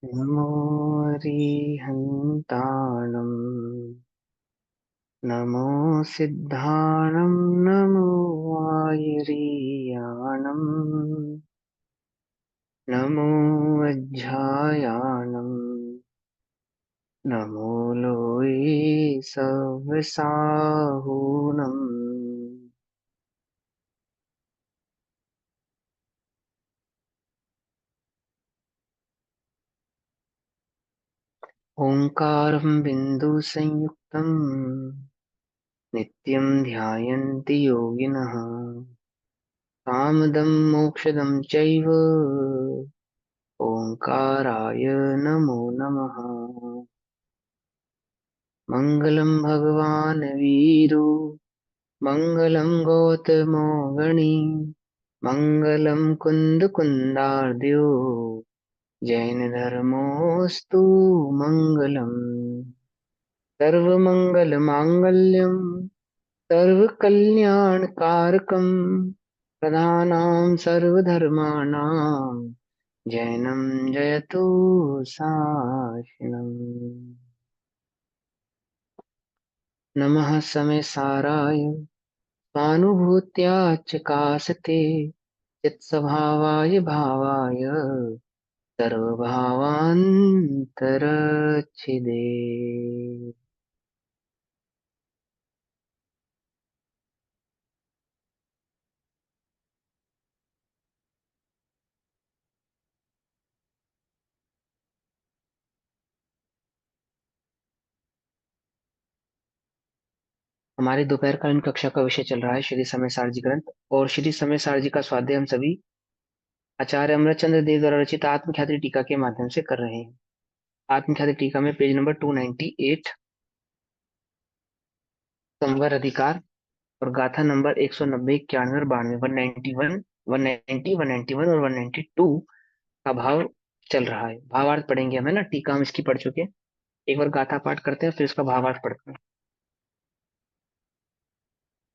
नमो अरिहन्ताणम् नमो सिद्धाणम् नमो वायुरीयाणम् नमो वज्झायाणम् नमो लोये सव्यसाहूनम् ओङ्कारं बिन्दुसंयुक्तम् नित्यं ध्यायन्ति योगिनः कामदं मोक्षदं चैव ओंकाराय नमो नमः। मंगलम भगवान वीरो मंगलम गौतमो गणी मंगलम कुंद कुंदार्द्यो जैन धर्मोस्तु मंगलम सर्वमंगल मांगल्यम सर्वकल्याणकारकम प्रधानां सर्वधर्माणां जैनं जयतु साशिणम्। नमः समय साराय स्वानुभूत्या च कासते चित्स्वभावाय भावाय सर्वभावान्तरच्छिदे। हमारी दोपहरकालीन कक्षा का विषय चल रहा है श्री समय सारजी ग्रंथ, और श्री समय सारजी का स्वाध्याय हम सभी आचार्य अमरचंद्र देव द्वारा रचित आत्मख्याति टीका के माध्यम से कर रहे हैं। आत्मख्याति टीका में पेज नंबर 298 संवर अधिकार और गाथा नंबर 190, 91 और 92, 191, 190, 191 और 192 का भाव चल रहा है। भावार्थ पढ़ेंगे हम, है ना। टीका हम इसकी पढ़ चुके हैं। एक बार गाथा पाठ करते हैं, फिर इसका भावार्थ पढ़ते हैं।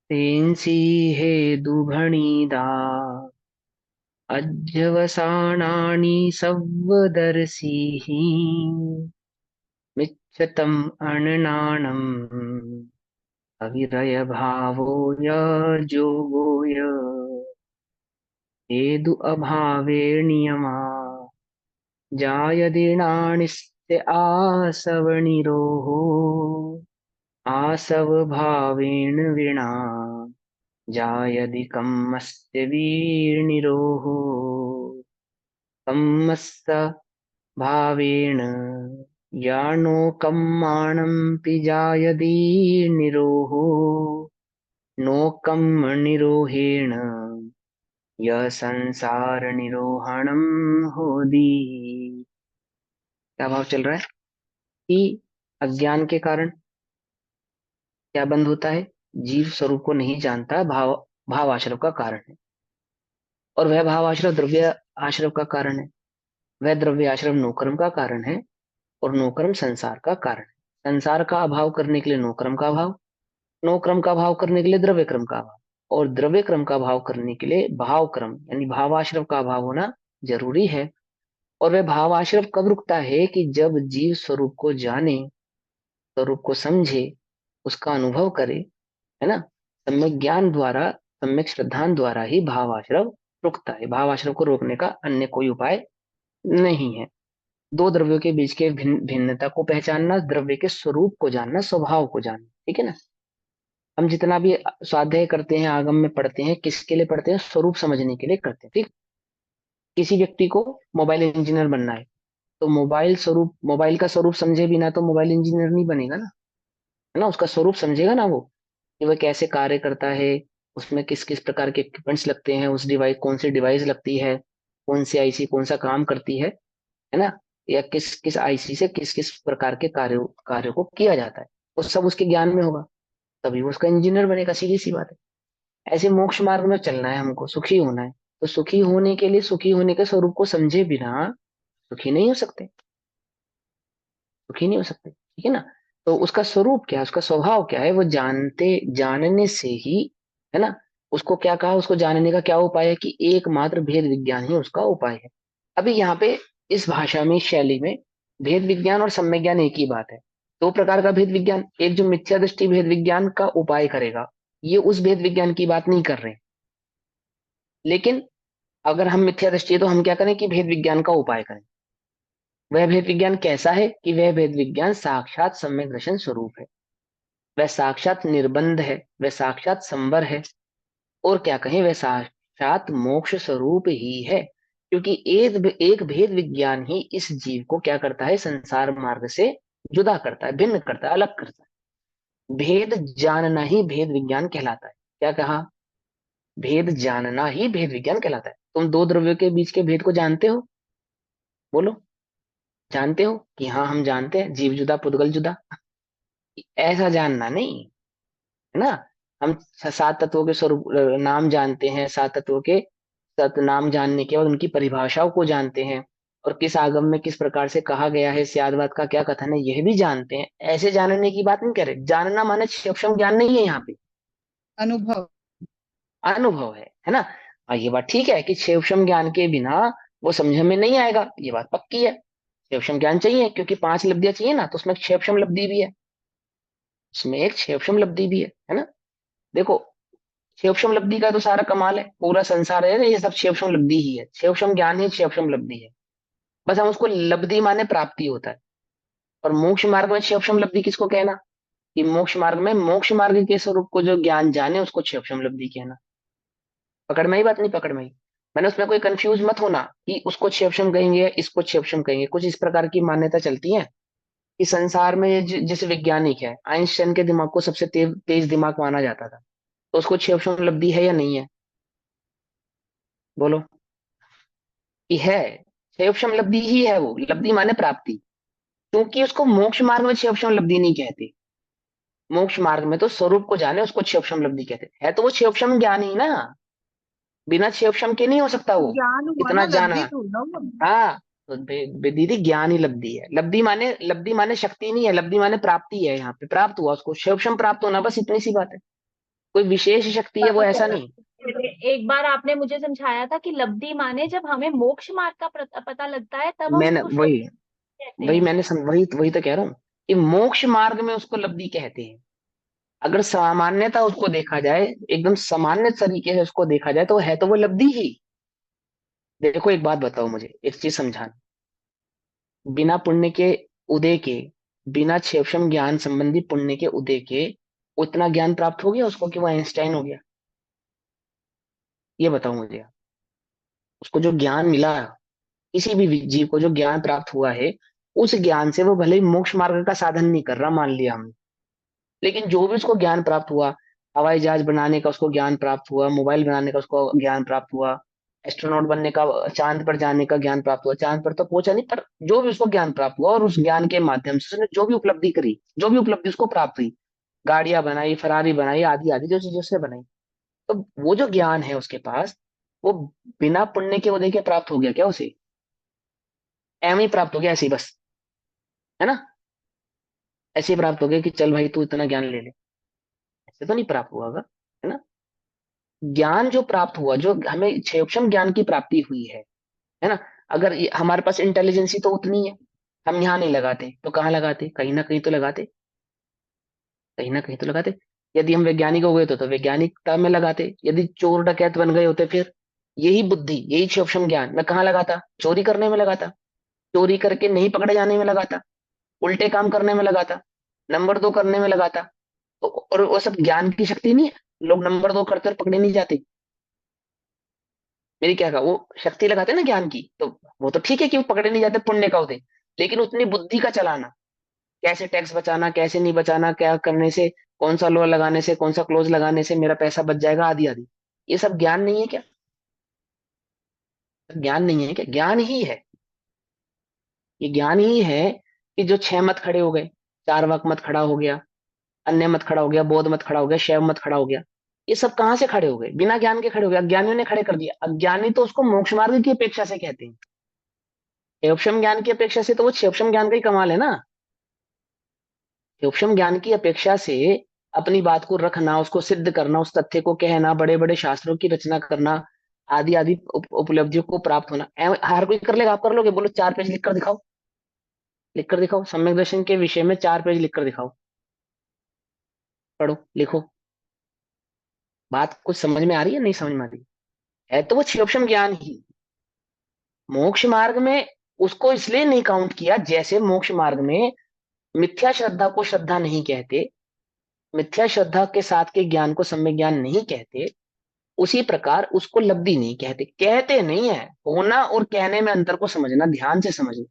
तेंसी हे दुभणीदा अध्यवसानानि सव्वदर्शिः मिच्छतम् अननानम् अविरय भावो योगो य हेतु अभावे नियमा जायदीर्णानिस्य आसवनिरोः आसव भावेन विना जायदिकमस्य वीर्निरोः कम्मस्य भावेन यानो कम्माणं जायदी निरोहो नोकम निरोहेण यह संसार निरोहणम होदी। क्या भाव चल रहा है कि अज्ञान के कारण क्या बंध होता है? जीव स्वरूप को नहीं जानता, भाव भाव आश्रव का कारण है। और वह भाव आश्रव द्रव्य आश्रव का कारण है। वह द्रव्य आश्रव नोकर्म का कारण है, और नोकर्म संसार का कारण है। संसार का अभाव करने के लिए नोकर्म का भाव, नोकर्म का भाव करने के लिए द्रव्य क्रम का भाव, और द्रव्य क्रम का भाव करने के लिए भाव क्रम यानी भावाश्रव का अभाव होना जरूरी है। और वह भावाश्रव कब रुकता है? कि जब जीव स्वरूप को जाने, स्वरूप को समझे, उसका अनुभव करे, है ना। सम्यक ज्ञान द्वारा, सम्यक श्रद्धान द्वारा ही भावाश्रव रुकता है। भावाश्रव को रोकने का अन्य कोई उपाय नहीं है। दो द्रव्यों के बीच के भिन्नता को पहचानना, द्रव्य के स्वरूप को जानना, स्वभाव को जानना, ठीक है ना। हम जितना भी स्वाध्याय करते हैं, आगम में पढ़ते हैं, किसके लिए पढ़ते हैं? स्वरूप समझने के लिए करते हैं, ठीक। किसी व्यक्ति को मोबाइल इंजीनियर बनना है, तो मोबाइल का स्वरूप समझे बिना तो मोबाइल इंजीनियर नहीं बनेगा ना, है ना। उसका स्वरूप समझेगा ना वो, कि वह कैसे कार्य करता है, उसमें किस किस प्रकार के इक्विपमेंट्स लगते हैं, उस डिवाइस कौन सी डिवाइस लगती है, कौन सी आईसी कौन सा काम करती है ना। या किस किस आईसी से किस किस प्रकार के कार्यों को किया जाता है, वो सब उसके ज्ञान में होगा, तभी वो उसका इंजीनियर बनेगा। सीधी सी बात है। ऐसे मोक्ष मार्ग में चलना है, हमको सुखी होना है, तो सुखी होने के लिए सुखी होने के स्वरूप को समझे बिना सुखी नहीं हो सकते, सुखी नहीं हो सकते, ठीक है ना। तो उसका स्वरूप क्या है, उसका स्वभाव क्या है, वो जानने से ही, है ना। उसको क्या कहा, उसको जानने का क्या उपाय है? कि एकमात्र भेद विज्ञान ही उसका उपाय है। अभी यहाँ पे इस भाषा में, इस शैली में भेद विज्ञान और सम्यक ज्ञान एक ही बात है। दो प्रकार का भेद विज्ञान, एक जो मिथ्या दृष्टि भेद विज्ञान का उपाय करेगा, ये उस भेद विज्ञान की बात नहीं कर रहे। लेकिन अगर हम मिथ्या दृष्टि है तो हम क्या करें कि भेद विज्ञान का उपाय करें। वह भेद विज्ञान कैसा है कि वह भेद विज्ञान साक्षात सम्यक दर्शन स्वरूप है, वह साक्षात निर्बंध है, वह साक्षात संवर है, और क्या कहें वह साक्षात मोक्ष स्वरूप ही है। क्योंकि एक भेद विज्ञान ही इस जीव को क्या करता है, संसार मार्ग से जुदा करता है, भिन्न करता है, अलग करता है। भेद जानना ही भेद विज्ञान कहलाता है। क्या कहा? भेद जानना ही भेद विज्ञान कहलाता है। तुम दो द्रव्यों के बीच के भेद को जानते हो? बोलो, जानते हो कि हाँ हम जानते हैं, जीव जुदा पुद्गल जुदा, ऐसा जानना नहीं है ना। हम सात तत्वों के स्वरूप नाम जानते हैं, सात तत्वों के तत् नाम जानने के बाद उनकी परिभाषाओं को जानते हैं, और किस आगम में किस प्रकार से कहा गया है, स्यादवाद का क्या कथन है, यह भी जानते हैं। ऐसे जानने की बात नहीं कर रहे। जानना माने सूक्ष्म ज्ञान नहीं है यहाँ पे, अनुभव। अनुभव है ना। ये बात ठीक है कि सूक्ष्म ज्ञान के बिना वो समझ में नहीं आएगा, ये बात पक्की है। सूक्ष्म ज्ञान चाहिए क्योंकि पांच लब्धियां चाहिए ना, तो उसमें एक सूक्ष्म लब्धि भी है, उसमें एक सूक्ष्म लब्धि भी है ना। देखो, शिवक्षम लब्धि का तो सारा कमाल है, पूरा संसार है ना, ये सब शिवक्षम लब्धि ही है, शिवक्षम ज्ञान ही शिवक्षम लब्धि है। बस हम उसको लब्धि माने प्राप्ति होता है। और मोक्ष मार्ग में शिवक्षम लब्धि किसको कहना, कि मोक्ष मार्ग में मोक्ष मार्ग के स्वरूप को जो ज्ञान जाने उसको शिवक्षम लब्धि कहना। पकड़ में ही बात, नहीं पकड़ में ही? मैंने उसमें कोई कंफ्यूज मत होना कि उसको शिवक्षम कहेंगे इसको शिवक्षम कहेंगे। कुछ इस प्रकार की मान्यता चलती है कि संसार में जैसे वैज्ञानिक है, आइंस्टाइन के दिमाग को सबसे तेज दिमाग माना जाता था, तो उसको शिवक्षम लब्धि है या नहीं है? बोलो कि है। क्षयक्षम लब्धि ही है वो, लब्धि माने प्राप्ति। क्योंकि उसको मोक्ष मार्ग में क्षयक्षम लब्धि नहीं कहते। मोक्ष मार्ग में तो स्वरूप को जाने उसको क्षयक्षम लब्धि कहते हैं, तो वो क्षयक्षम ज्ञान ही ना, बिना क्षयक्षम के नहीं हो सकता वो। ज्ञान हुआ इतना ना, जाना। लब्धि थोड़ी ना हुआ। हाँ, तो दीदी ज्ञान ही लब्धि है। लब्धि माने शक्ति नहीं है, लब्धि माने प्राप्ति है। यहाँ पे प्राप्त हुआ उसको, क्षयक्षम प्राप्त होना, बस इतनी सी बात है। कोई विशेष शक्ति है वो, ऐसा नहीं। एक बार आपने मुझे समझाया था कि लब्धि माने जब हमें मोक्ष मार्ग का पता लगता है तब हम मैंने उसको वही शुभ कहते वही हैं। मैंने वही वही तो कह रहा हूँ कि मोक्ष मार्ग में उसको लब्धि कहते हैं। अगर सामान्यता उसको देखा जाए, एकदम सामान्य तरीके से उसको देखा जाए, तो है तो वो लब्धि ही। देखो एक बात बताओ मुझे, एक चीज समझाना। बिना पुण्य के उदय के, बिना क्षेपशम ज्ञान संबंधी पुण्य के उदय के उतना ज्ञान प्राप्त हो गया उसको कि वो आइंस्टाइन हो गया? ये बताओ मुझे आप। उसको जो ज्ञान मिला, किसी भी जीव को जो ज्ञान प्राप्त हुआ है, उस ज्ञान से वो भले ही मोक्ष मार्ग का साधन नहीं कर रहा, मान लिया हमने, लेकिन जो भी उसको ज्ञान प्राप्त हुआ, हवाई जहाज बनाने का उसको ज्ञान प्राप्त हुआ, मोबाइल बनाने का उसको ज्ञान प्राप्त हुआ, एस्ट्रोनॉट बनने का, चांद पर जाने का ज्ञान प्राप्त हुआ, चांद पर तो पहुंचा नहीं पर जो भी उसको ज्ञान प्राप्त हुआ, और उस ज्ञान के माध्यम से उसने जो भी उपलब्धि करी, जो भी उपलब्धि उसको प्राप्त हुई, गाड़ियां बनाई, फरारी बनाई, आदि आदि जो चीजें उसने बनाई, तो वो जो ज्ञान है उसके पास, वो बिना पुण्य के उदय के प्राप्त हो गया क्या उसे? एम ही प्राप्त हो गया ऐसे ही बस, है ना? ऐसे ही प्राप्त हो गया कि चल भाई तू इतना ज्ञान ले ले, ऐसे तो नहीं प्राप्त हुआ होगा, है ना। ज्ञान जो प्राप्त हुआ, जो हमें क्षेपक्षम ज्ञान की प्राप्ति हुई है ना। अगर हमारे पास इंटेलिजेंसी तो उतनी है, हम यहाँ नहीं लगाते तो कहाँ लगाते? कहीं ना कहीं तो लगाते, कहीं ना कहीं तो लगाते। यदि हम वैज्ञानिक हो गए तो वैज्ञानिकता में लगाते। यदि चोर डकैत बन गए होते, फिर यही बुद्धि, यही सूक्ष्म ज्ञान मैं कहाँ लगाता? चोरी करने में लगाता, चोरी करके नहीं पकड़े जाने में लगाता, उल्टे काम करने में लगाता, नंबर दो करने में लगाता। तो और वो सब ज्ञान की शक्ति नहीं है? लोग नंबर दो करते और पकड़े नहीं जाते, मेरी क्या कहा, वो शक्ति लगाते ना ज्ञान की, तो वो तो ठीक है कि वो पकड़े नहीं जाते, पुण्य का होते। लेकिन उतनी बुद्धि का चलाना, कैसे टैक्स बचाना, कैसे नहीं बचाना, क्या करने से, कौन सा लॉ लगाने से, कौन सा क्लोज लगाने से मेरा पैसा बच जाएगा, आदि आदि, ये सब ज्ञान नहीं है क्या? ज्ञान नहीं है क्या? ज्ञान ही है। ये ज्ञान ही है कि जो छह मत खड़े हो गए, चार वाक मत खड़ा हो गया, अन्य मत खड़ा हो गया, बौद्ध मत खड़ा हो गया, शैव मत खड़ा हो गया, ये सब कहाँ से खड़े हो गए? बिना ज्ञान के खड़े हो गए, अज्ञानियों ने खड़े कर दिया। अज्ञानी तो उसको मोक्ष मार्ग की अपेक्षा से कहते हैं। एवक्षम ज्ञान की अपेक्षा से तो वो क्षेपक्षम ज्ञान का ही कमाल है ना। एवक्षम ज्ञान की अपेक्षा से अपनी बात को रखना, उसको सिद्ध करना, उस तथ्य को कहना, बड़े बड़े शास्त्रों की रचना करना, आदि आदि उपलब्धियों को प्राप्त होना। हर कोई कर लेगा, आप कर लोगे? बोलो 4 पेज लिख कर दिखाओ, लिख कर दिखाओ, सम्यक दर्शन के विषय में 4 पेज लिख कर दिखाओ। पढ़ो, लिखो। बात कुछ समझ में आ रही है, नहीं समझ में आ रही है? तो वो क्षयोक्षम ज्ञान ही मोक्ष मार्ग में, उसको इसलिए नहीं काउंट किया, जैसे मोक्ष मार्ग में मिथ्या श्रद्धा को श्रद्धा नहीं कहते, मिथ्या श्रद्धा के साथ के ज्ञान को सम्यक ज्ञान नहीं कहते, उसी प्रकार उसको लब्धि नहीं कहते। कहते नहीं है, होना और कहने में अंतर को समझना, ध्यान से समझना।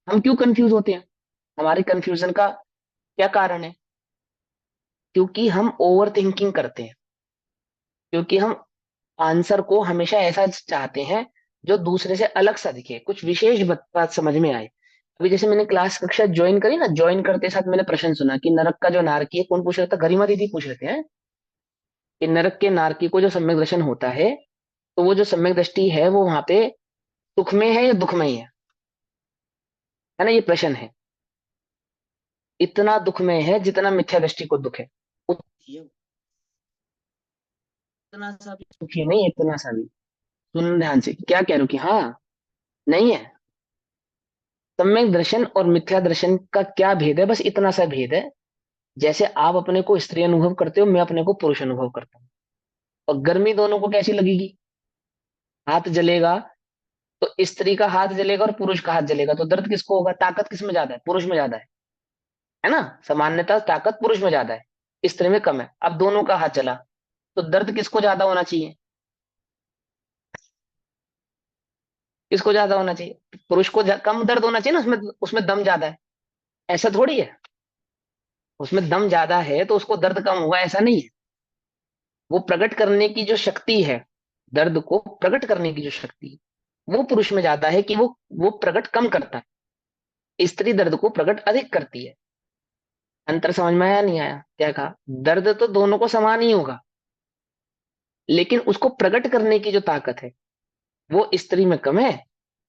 हम क्यों कंफ्यूज होते हैं? हमारे कंफ्यूजन का क्या कारण है? क्योंकि हम ओवर थिंकिंग करते हैं, क्योंकि हम आंसर को हमेशा ऐसा चाहते हैं जो दूसरे से अलग सा दिखे, कुछ विशेष बात समझ में आए। अभी जैसे मैंने क्लास कक्षा ज्वाइन करी ना, ज्वाइन करते साथ मैंने प्रश्न सुना कि नरक का जो नारकी है, कौन पूछ रहा था? गरिमा दीदी पूछ रहे थे हैं? कि नरक के नारकी को जो सम्यक दर्शन होता है, तो वो जो सम्यक दृष्टि है वो वहां पे सुख में है या दुख में ही है ना? ये प्रश्न है। इतना दुख में है जितना मिथ्या दृष्टि को दुख है, उतना सा भी सुखी नहीं, इतना सा भी। सुन ध्यान से, क्या कह रहे हो? कि हाँ, नहीं है। सम्यक दर्शन और मिथ्या दर्शन का क्या भेद है? बस इतना सा भेद है। जैसे आप अपने को स्त्री अनुभव करते हो, मैं अपने को पुरुष अनुभव करता हूँ, और गर्मी दोनों को कैसी लगेगी? हाथ जलेगा तो स्त्री का हाथ जलेगा और पुरुष का हाथ जलेगा, तो दर्द किसको होगा? ताकत किस में ज्यादा है? पुरुष में ज्यादा है ना? सामान्यतः ताकत पुरुष में ज्यादा है, स्त्री में कम है। अब दोनों का हाथ जला, तो दर्द किसको ज्यादा होना चाहिए? किसको ज्यादा होना चाहिए? पुरुष को कम दर्द होना चाहिए ना, उसमें उसमें दम ज्यादा है। ऐसा थोड़ी है, उसमें दम ज्यादा है तो उसको दर्द कम होगा, ऐसा नहीं है। वो प्रकट करने की जो शक्ति है, दर्द को प्रकट करने की जो शक्ति है, वो पुरुष में ज्यादा है, कि वो प्रकट कम करता है, स्त्री दर्द को प्रकट अधिक करती है। अंतर समझ में आया, नहीं आया? क्या कहा? दर्द तो दोनों को समान ही होगा, लेकिन उसको प्रकट करने की जो ताकत है वो स्त्री में कम है,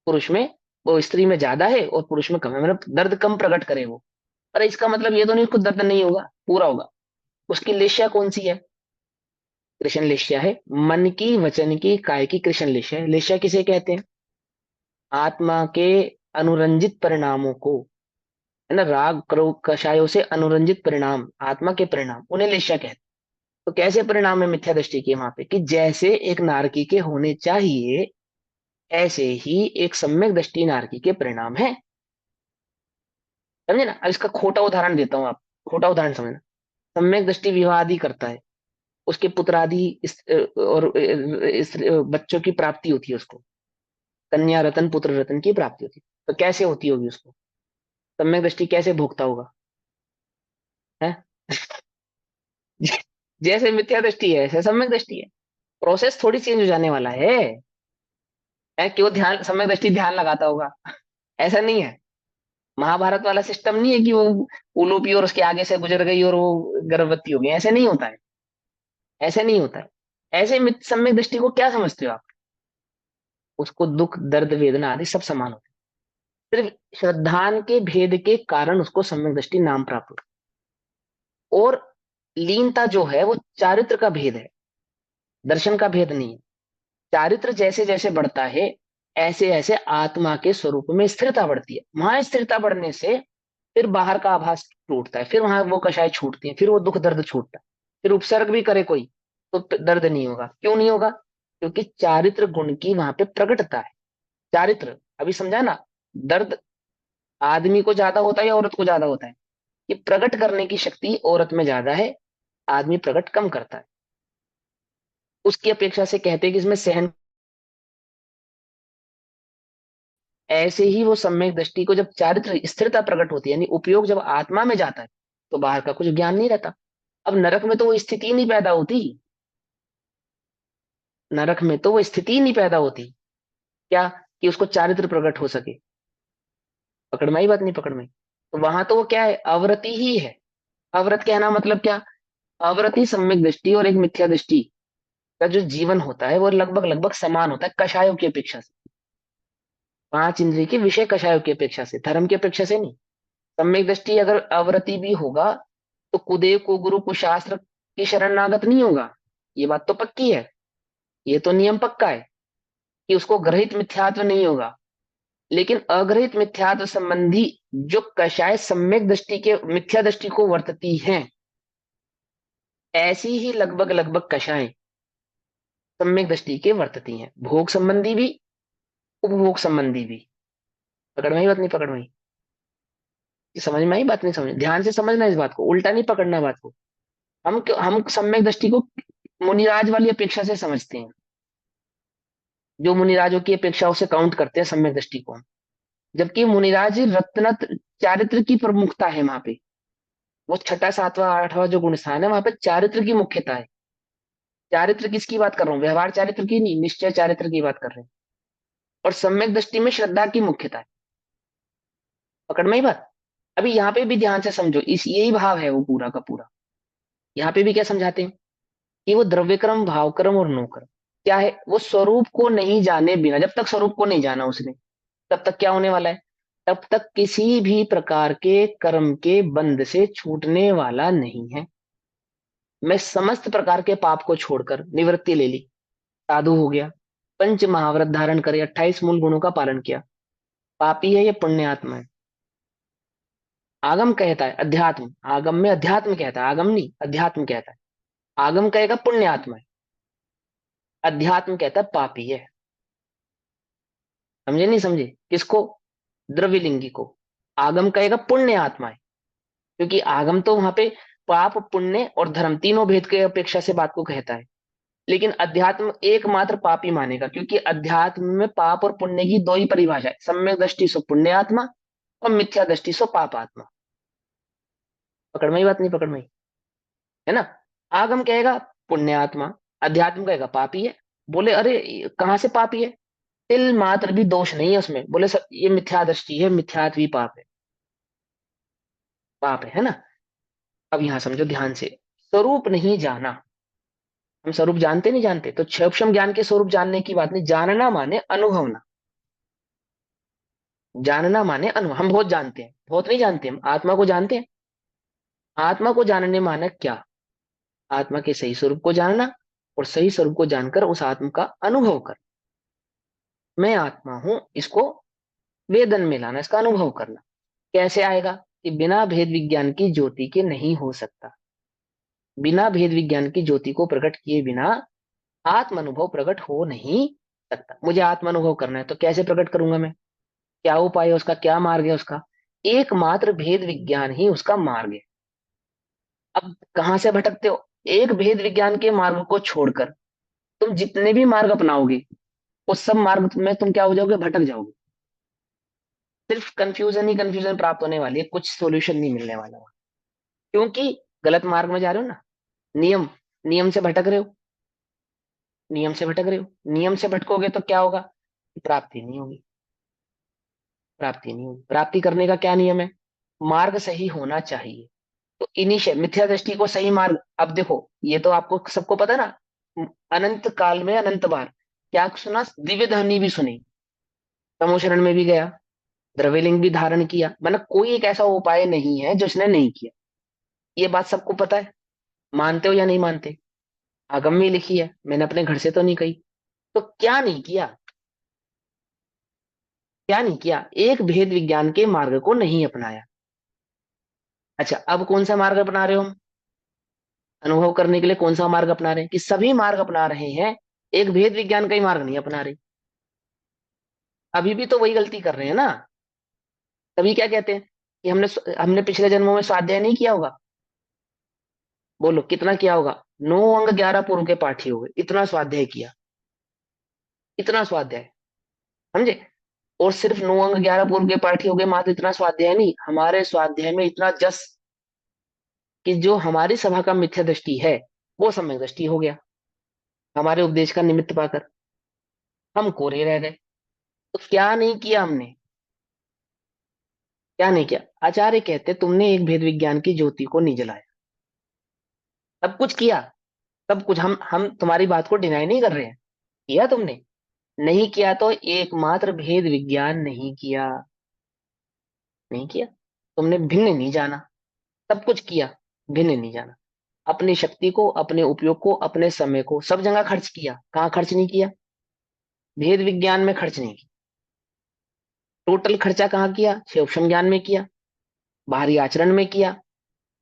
पुरुष में, वो स्त्री में ज्यादा है और पुरुष में कम है, मतलब दर्द कम प्रकट करे वो। अरे इसका मतलब ये तो नहीं उसको दर्द नहीं होगा, पूरा होगा। उसकी लेश्या कौन सी है? कृष्ण लेश्या है। मन की, वचन की, काय की कृष्ण लेश्या है। लेश्या किसे कहते हैं? आत्मा के अनुरंजित परिणामों को, है ना, राग क्रोध कषायों से अनुरंजित परिणाम, आत्मा के परिणाम, उन्हें लेश्या कहते हैं। तो कैसे परिणाम है मिथ्या दृष्टि के वहां पे? कि जैसे एक नारकी के होने चाहिए, ऐसे ही एक सम्यक दृष्टि नारकी के परिणाम है। समझे ना? अब इसका खोटा उदाहरण देता हूँ, आप खोटा उदाहरण समझना। सम्यक दृष्टि विवाह आदि करता है, उसके पुत्र आदि बच्चों की प्राप्ति होती है उसको, कन्या रतन पुत्र रतन की प्राप्ति होती है। तो कैसे होती होगी उसको? सम्यक दृष्टि कैसे भोगता होगा? है? जैसे मिथ्या दृष्टि है ऐसे सम्यक दृष्टि है। प्रोसेस थोड़ी चेंज हो जाने वाला है कि वो ध्यान, सम्यक दृष्टि ध्यान लगाता होगा, ऐसा नहीं है। महाभारत वाला सिस्टम नहीं है कि वो उलूपी और उसके आगे से गुजर गई और वो गर्भवती हो गई, ऐसे नहीं होता है, ऐसे नहीं होता है। ऐसे सम्यक दृष्टि को क्या समझते हो आप? उसको दुख दर्द वेदना आदि सब समान होते हैं, सिर्फ श्रद्धान के भेद के कारण उसको सम्यक दृष्टि नाम प्राप्त होता है। और लीनता जो है वो चारित्र का भेद है, दर्शन का भेद नहीं है। चारित्र जैसे जैसे बढ़ता है, ऐसे ऐसे आत्मा के स्वरूप में स्थिरता बढ़ती है। वहां स्थिरता बढ़ने से फिर बाहर का आभास टूटता है, फिर वहां वो कषाय छूटती है, फिर वो दुख दर्द छूटता है। फिर उपसर्ग भी करे कोई तो दर्द नहीं होगा। क्यों नहीं होगा? क्योंकि चारित्र गुण की वहां पे प्रकटता है। चारित्र अभी समझा ना? दर्द आदमी को ज्यादा होता है या औरत को ज्यादा होता है? कि प्रकट करने की शक्ति औरत में ज्यादा है, आदमी प्रकट कम करता है। उसकी अपेक्षा से कहते हैं कि इसमें सहन। ऐसे ही वो सम्यक दृष्टि को जब चारित्र स्थिरता प्रकट होती है, यानी उपयोग जब आत्मा में जाता है, तो बाहर का कुछ ज्ञान नहीं रहता। अब नरक में तो वो स्थिति नहीं पैदा होती, नरक में तो वो स्थिति नहीं पैदा होती। क्या? कि उसको चारित्र प्रकट हो सके। पकड़ में आई बात? नहीं पकड़ में आई? तो वहां तो वो क्या है? अवरति ही है। अवरत कहना मतलब क्या? अवरति सम्यक दृष्टि और एक मिथ्या दृष्टि का जो जीवन होता है वो लगभग लगभग समान होता है, कषायों की अपेक्षा से। 5 इंद्रिय के विषय कषायों की अपेक्षा से, धर्म की अपेक्षा से नहीं। सम्यक दृष्टि अगर अवरति भी होगा तो कुदेव को गुरु को शास्त्र की शरणागत नहीं होगा, ये बात तो पक्की है, ये तो नियम पक्का है। कि उसको ग्रहित मिथ्यात्व नहीं होगा, लेकिन अग्रहित मिथ्यात्व संबंधी जो कषाय सम्यक दृष्टि के मिथ्या दृष्टि को वर्तती हैं, ऐसी ही लगभग लगभग कषाय सम्यक दृष्टि के वर्तती हैं, भोग संबंधी भी उपभोग संबंधी भी। पकड़ में आई बात नहीं पकड़ में आई? ये समझ में आई बात नहीं समझ, ध्यान से समझना इस बात को, उल्टा नहीं पकड़ना बात को। हम सम्यक दृष्टि को मुनिराज वाली अपेक्षा से समझते हैं, जो मुनिराजों की अपेक्षा उसे काउंट करते हैं सम्यक दृष्टि को हम। जबकि मुनिराज रत्न चारित्र की प्रमुखता है वहां पे, वो छठा सातवां आठवां जो गुण स्थान है वहां पे चारित्र की मुख्यता है। चारित्र किसकी बात कर रहा हूँ? व्यवहार चारित्र की नहीं, निश्चय चारित्र की बात कर रहे हैं। और सम्यक दृष्टि में श्रद्धा की मुख्यता है। पकड़ में ही बात? अभी यहाँ पे भी ध्यान से समझो, इस यही भाव है वो पूरा का पूरा। यहाँ पे भी क्या समझाते हैं कि वो द्रव्य क्रम, भाव क्रम और नो क्रम क्या है, वो स्वरूप को नहीं जाने बिना, जब तक स्वरूप को नहीं जाना उसने, तब तक क्या होने वाला है? तब तक किसी भी प्रकार के कर्म के बंध से छूटने वाला नहीं है। मैं समस्त प्रकार के पाप को छोड़कर निवृत्ति ले ली, साधु हो गया, पंच महाव्रत धारण करे, 28 मूल गुणों का पालन किया, पापी है या पुण्य आत्मा है? आगम कहता है अध्यात्म, आगम में अध्यात्म कहता है, आगम नहीं अध्यात्म कहता है। आगम कहेगा पुण्य आत्मा है, अध्यात्म कहता है पापी है। समझे नहीं समझे? किसको? द्रव्यलिंगी को। आगम कहेगा पुण्य आत्मा है, क्योंकि आगम तो वहां पे पाप पुण्य और धर्म तीनों भेद के अपेक्षा से बात को कहता है। लेकिन अध्यात्म एकमात्र पापी मानेगा, क्योंकि अध्यात्म में पाप और पुण्य की दो ही परिभाषा है, सम्यक दृष्टि सो पुण्य आत्मा और मिथ्या दृष्टि सो पाप आत्मा। पकड़ में ही बात नहीं पकड़ में ही? है ना? आगम कहेगा पुण्य आत्मा, अध्यात्म कहेगा पापी है। बोले अरे कहाँ से पापी है? तिल मात्र भी दोष नहीं है उसमें। बोले सर ये मिथ्या दृष्टि है, मिथ्यात्वी पाप है, पाप है ना? अब यहां समझो ध्यान से, स्वरूप नहीं जाना। हम स्वरूप जानते नहीं जानते, तो क्षम ज्ञान के स्वरूप जानने की बात नहीं, जानना माने अनुभवना। जानना माने अनुभव। हम बहुत जानते हैं, बहुत नहीं जानते, हम आत्मा को जानते हैं। आत्मा को जानने माने क्या? आत्मा के सही स्वरूप को जानना, और सही स्वरूप को जानकर उस आत्मा का अनुभव कर। मैं आत्मा हूं, इसको वेदन में लाना, इसका अनुभव करना। कैसे आएगा? कि बिना भेद विज्ञान की ज्योति के नहीं हो सकता। बिना भेद विज्ञान की ज्योति को प्रकट किए बिना आत्म अनुभव प्रकट हो नहीं सकता। मुझे आत्म अनुभव करना है तो कैसे प्रकट करूंगा मैं? क्या उपाय है उसका, क्या मार्ग है उसका? एकमात्र भेद विज्ञान ही उसका मार्ग है। अब कहां से भटकते हो? एक भेद विज्ञान के मार्ग को छोड़कर तुम जितने भी मार्ग अपनाओगे, उस सब मार्ग में तुम क्या हो जाओगे? भटक जाओगे। सिर्फ कंफ्यूजन ही कंफ्यूजन प्राप्त होने वाली है, कुछ सॉल्यूशन नहीं मिलने वाला वहां। क्योंकि गलत मार्ग में जा रहे हो ना। नियम, नियम से भटक रहे हो, नियम से भटक रहे हो। नियम से भटकोगे तो क्या होगा? प्राप्ति नहीं होगी, प्राप्ति नहीं होगी। प्राप्ति करने का क्या नियम है? मार्ग सही होना चाहिए। तो इनिशिय मिथ्या दृष्टि को सही मार्ग, अब देखो ये तो आपको सबको पता है ना, अनंत काल में अनंत बार क्या सुना? दिव्य ध्वनि भी सुनी, तमोशरण में भी गया, द्रव्यलिंग भी धारण किया, मतलब कोई एक ऐसा उपाय नहीं है जो उसने नहीं किया। ये बात सबको पता है। मानते हो या नहीं मानते? आगम में लिखी है, मैंने अपने घर से तो नहीं कही। तो क्या नहीं किया? क्या नहीं किया? एक भेद विज्ञान के मार्ग को नहीं अपनाया। अच्छा अब कौन सा मार्ग अपना रहे हो हम? अनुभव करने के लिए कौन सा मार्ग अपना रहे हैं? कि सभी मार्ग अपना रहे हैं, एक भेद विज्ञान का ही मार्ग नहीं अपना रहे। अभी भी तो वही गलती कर रहे हैं ना। तभी क्या कहते हैं कि हमने हमने पिछले जन्मों में स्वाध्याय नहीं किया होगा। बोलो कितना किया होगा? 9 अंग 11 पूर्व के पाठी हो गए, इतना स्वाध्याय किया, इतना स्वाध्याय। समझे? और सिर्फ 9 अंग 11 पूर्व के पाठी हो गए, मात्र इतना स्वाध्याय नहीं, हमारे स्वाध्याय में इतना जस कि जो हमारी सभा का मिथ्या दृष्टि है वो सम्यक दृष्टि हो गया, हमारे उपदेश का निमित्त पाकर हम कोरे रह गए। तो क्या नहीं किया हमने? क्या नहीं किया? आचार्य कहते तुमने एक भेद विज्ञान की ज्योति को नहीं जलाया। सब कुछ किया, सब कुछ। हम तुम्हारी बात को डिनाई नहीं कर रहे हैं, किया तुमने। नहीं किया तो एकमात्र भेद विज्ञान नहीं किया, नहीं किया। तुमने भिन्न नहीं जाना, सब कुछ किया, भिन्न नहीं जाना। अपनी शक्ति को, अपने उपयोग को, अपने समय को सब जगह खर्च किया, कहाँ खर्च नहीं किया? भेद विज्ञान में खर्च नहीं किया। टोटल खर्चा कहाँ किया? शिवक्षम ज्ञान में किया, बाहरी आचरण में किया,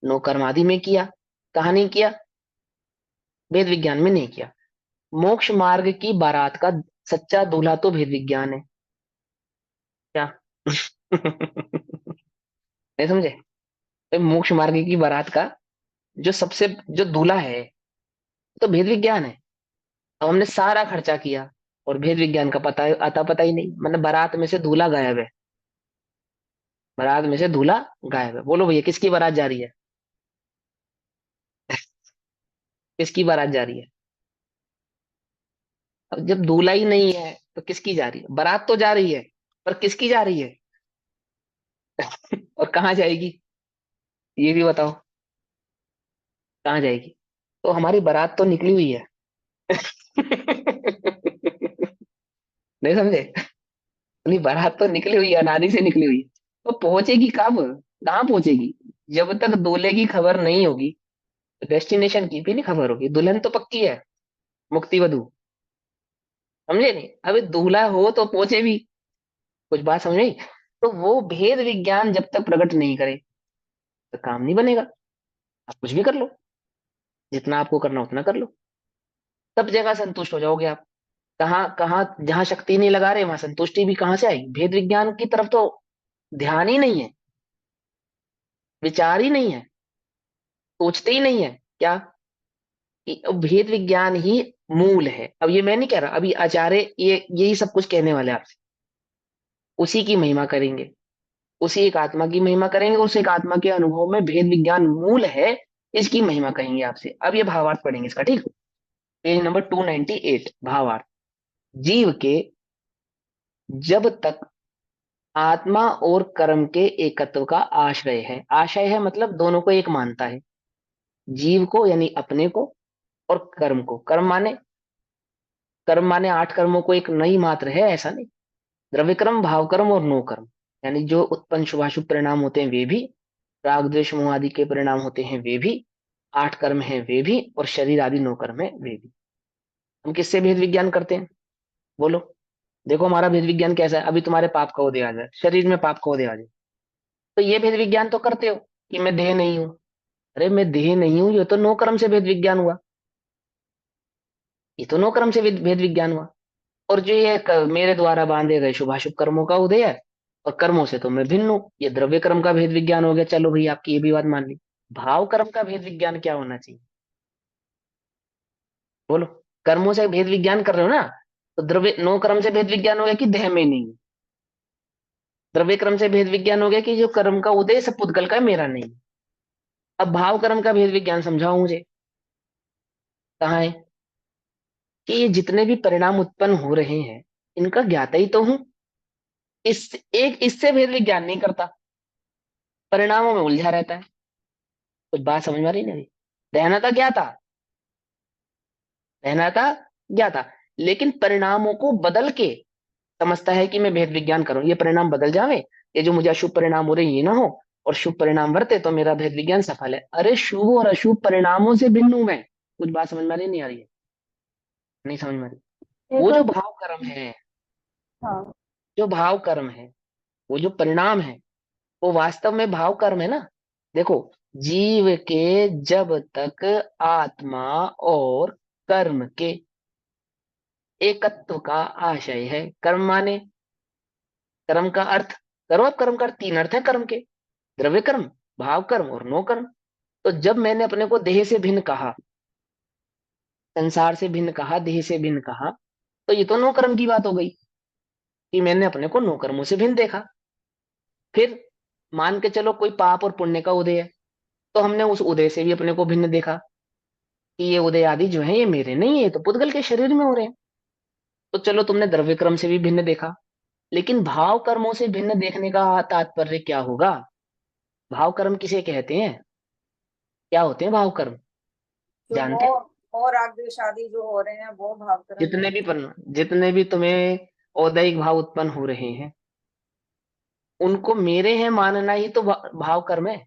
नो कर्मादि में किया। कहाँ नहीं किया? भेद विज्ञान में नहीं किया। मोक्ष मार्ग की बारात का सच्चा दूल्हा तो भेद विज्ञान है। क्या? नहीं समझे? तो मोक्ष मार्ग की बारात का जो सबसे जो दूल्हा है तो भेद विज्ञान है। अब हमने सारा खर्चा किया और भेद विज्ञान का पता आता पता ही नहीं, मतलब बारात में से दूल्हा गायब है। बारात में से दूल्हा गायब है। बोलो भैया किसकी बारात जा रही है? किसकी बारात जा रही है? अब जब दूल्हा ही नहीं है तो किसकी जा रही है? बारात तो जा रही है, पर किसकी जा रही है? और कहाँ जाएगी? ये भी बताओ, कहाँ जाएगी? तो हमारी बारात तो निकली हुई है। नहीं समझे? अपनी बारात तो निकली हुई है, अनादि से निकली हुई है। तो पहुंचेगी कब? कहाँ पहुंचेगी? जब तक दूल्हे की खबर नहीं होगी, डेस्टिनेशन की भी नहीं खबर होगी। दुल्हन तो पक्की है, मुक्ति वधु। समझे नहीं? अभी दूल्हा हो तो पहुंचे भी। कुछ बात समझ आई? तो वो भेद विज्ञान जब तक प्रकट नहीं करे तो काम नहीं बनेगा। आप कुछ भी कर लो, जितना आपको करना उतना कर लो, सब जगह संतुष्ट हो जाओगे आप। कहाँ कहाँ जहां शक्ति नहीं लगा रहे वहां संतुष्टि भी कहाँ से आएगी? भेद विज्ञान की तरफ तो ध्यान ही नहीं है, विचार ही नहीं है, सोचते ही नहीं है। क्या? कि भेद विज्ञान ही मूल है। अब ये मैं नहीं कह रहा, अभी आचार्य ये यही सब कुछ कहने वाले हैं आपसे। उसी की महिमा करेंगे, उसी एक आत्मा की महिमा करेंगे, उस एक आत्मा के अनुभव में भेद विज्ञान मूल है, इसकी महिमा कहेंगे आपसे। अब ये भावार्थ पढ़ेंगे इसका, ठीक? पेज नंबर 298, भावार्थ। जीव के जब तक आत्मा और कर्म के एकत्व का आश्रय है, आशय है मतलब दोनों को एक मानता है, जीव को यानी अपने को, और कर्म को। कर्म माने 8 कर्मों को एक नई मात्र है, ऐसा नहीं। द्रव्य कर्म, भाव कर्म और नो कर्म, यानी जो उत्पन्न शुभाशुभ परिणाम होते हैं वे भी, राग द्वेष मोह आदि के परिणाम होते हैं वे भी, 8 कर्म है वे भी, और शरीर आदि 9 कर्म है वे भी। हम किससे भेद विज्ञान करते हैं? बोलो। देखो हमारा भेद विज्ञान कैसा है। अभी तुम्हारे पाप का उदय आ जाए, शरीर में पाप का उदय आ जाए, तो ये भेद विज्ञान तो करते हो कि मैं देह नहीं हूं। अरे मैं देह नहीं हूं, ये तो नो कर्म से भेद विज्ञान हुआ। ये तो नो कर्म से भेद विज्ञान हुआ। और जो ये मेरे द्वारा बांधे गए शुभाशुभ कर्मों का उदय है, और कर्मों से तो मैं भिन्न हूं, ये द्रव्य कर्म का भेद विज्ञान हो गया। चलो भाई आपकी ये भी बात मान ली। भाव कर्म का भेद विज्ञान क्या होना चाहिए? बोलो। कर्मों से भेद विज्ञान कर रहे हो ना, तो द्रव्य नो कर्म से भेद विज्ञान हो गया कि देह में नहीं है। द्रव्य कर्म से भेद विज्ञान हो गया कि जो कर्म का उदय सब पुद्गल का है, मेरा नहीं है। अब भाव कर्म का भेद विज्ञान समझाओ मुझे, कहाँ है? कि ये जितने भी परिणाम उत्पन्न हो रहे हैं इनका ज्ञाता ही तो हूं। इससे भेद विज्ञान नहीं करता, परिणामों में उलझा रहता है। कुछ बात समझ में आ रही नहीं? रहना था क्या था? रहना था क्या था? लेकिन परिणामों को बदल के समझता है कि मैं भेद विज्ञान करूं, ये परिणाम बदल जावे, ये जो मुझे अशुभ परिणाम हो रहे हैं ये ना हो, और शुभ परिणाम वर्ते तो मेरा भेद विज्ञान सफल है। अरे शुभ और अशुभ परिणामों से भिन्न हूं मैं। कुछ बात समझ में आ रही नहीं आ रही है? नहीं समझ में आ रही? ये वो तो जो भाव कर्म है, हाँ। जो भाव कर्म है, वो जो परिणाम है, वो वास्तव में भाव कर्म है ना। देखो, जीव के जब तक आत्मा और कर्म के एकत्व का आशय है, कर्म माने, कर्म का अर्थ करो। अब कर्म का अर्थ 3 अर्थ है कर्म के: द्रव्य कर्म, भाव कर्म और नो कर्म। तो जब मैंने अपने को देह से भिन्न कहा, संसार से भिन्न कहा, देह से भिन्न कहा, तो ये तो नो कर्म की बात हो गई कि मैंने अपने को नो कर्मों से भिन्न देखा। फिर मान के चलो कोई पाप और पुण्य का उदय है, तो हमने उस उदय से भी अपने को भिन्न देखा कि ये उदय आदि जो है ये मेरे नहीं है, ये तो पुद्गल के शरीर में हो रहे हैं। तो चलो तुमने द्रव्य कर्म से भी भिन्न देखा, लेकिन भाव कर्मों से भिन्न देखने का तात्पर्य क्या होगा? भाव कर्म किसे कहते हैं? क्या होते हैं भाव कर्म? जो जानते हो? मोह और राग द्वेष आदि जो हो रहे हैं वो भावकरण है। जितने भी तुम्हें औदैहिक भाव उत्पन्न हो रहे हैं, उनको मेरे हैं मानना ही तो भाव कर्म है।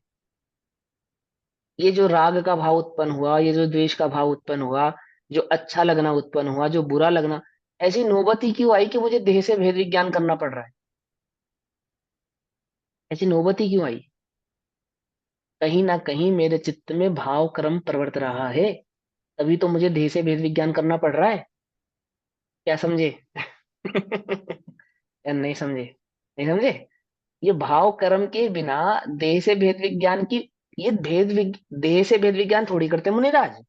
ये जो राग का भाव उत्पन्न हुआ, ये जो द्वेष का भाव उत्पन्न हुआ, जो अच्छा लगना उत्पन्न हुआ, जो बुरा लगना, ऐसी नौबत ही क्यों आई कि मुझे देह से भेद विज्ञान करना पड़ रहा है? ऐसी नौबत ही क्यों आई? कहीं ना कहीं मेरे चित्त में भाव कर्म प्रवर्त रहा है, तभी तो मुझे देह से भेद विज्ञान करना पड़ रहा है। क्या समझे? या नहीं समझे? नहीं समझे? ये भाव कर्म के बिना देह से भेद विज्ञान की, ये देह से भेद विज्ञान थोड़ी करते मुनिराज।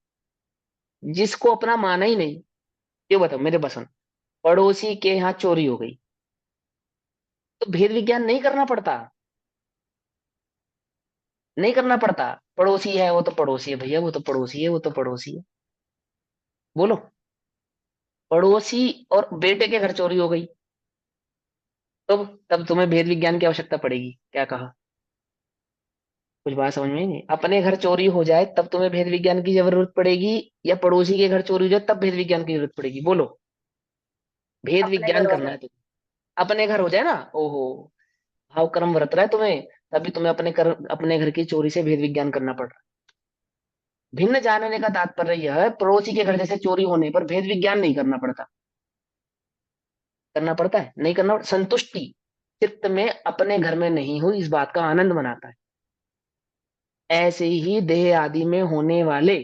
जिसको अपना माना ही नहीं, ये बताओ मेरे बसंत, पड़ोसी के यहाँ चोरी हो गई तो भेद विज्ञान नहीं करना पड़ता। नहीं करना पड़ता। पड़ोसी है वो तो पड़ोसी है भैया, वो तो पड़ोसी है, वो तो पड़ोसी है। बोलो। पड़ोसी और बेटे के घर चोरी हो गई, तब तुम्हें भेद विज्ञान की आवश्यकता पड़ेगी? क्या कहा? कुछ बात समझ में नहीं। अपने घर चोरी हो जाए तब तुम्हें भेद विज्ञान की जरूरत पड़ेगी, या पड़ोसी के घर चोरी हो जाए तब भेद विज्ञान की जरूरत पड़ेगी? बोलो। भेद अपने विज्ञान घर हो करना है जाए। तो अपने घर हो जाए ना। ओहो। भाव कर्म वर्त रहा है तुम्हें, तभी तुम्हें अपने घर की चोरी से भेद विज्ञान करना पड़ रहा है। भिन्न जानने का तात्पर्य यह है, पड़ोसी के घर जैसे चोरी होने पर भेद विज्ञान नहीं करना पड़ता। करना पड़ता है? नहीं करना संतुष्टि चित्त में अपने घर में नहीं हुई, इस बात का आनंद मनाता है। ऐसे ही देह आदि में होने वाले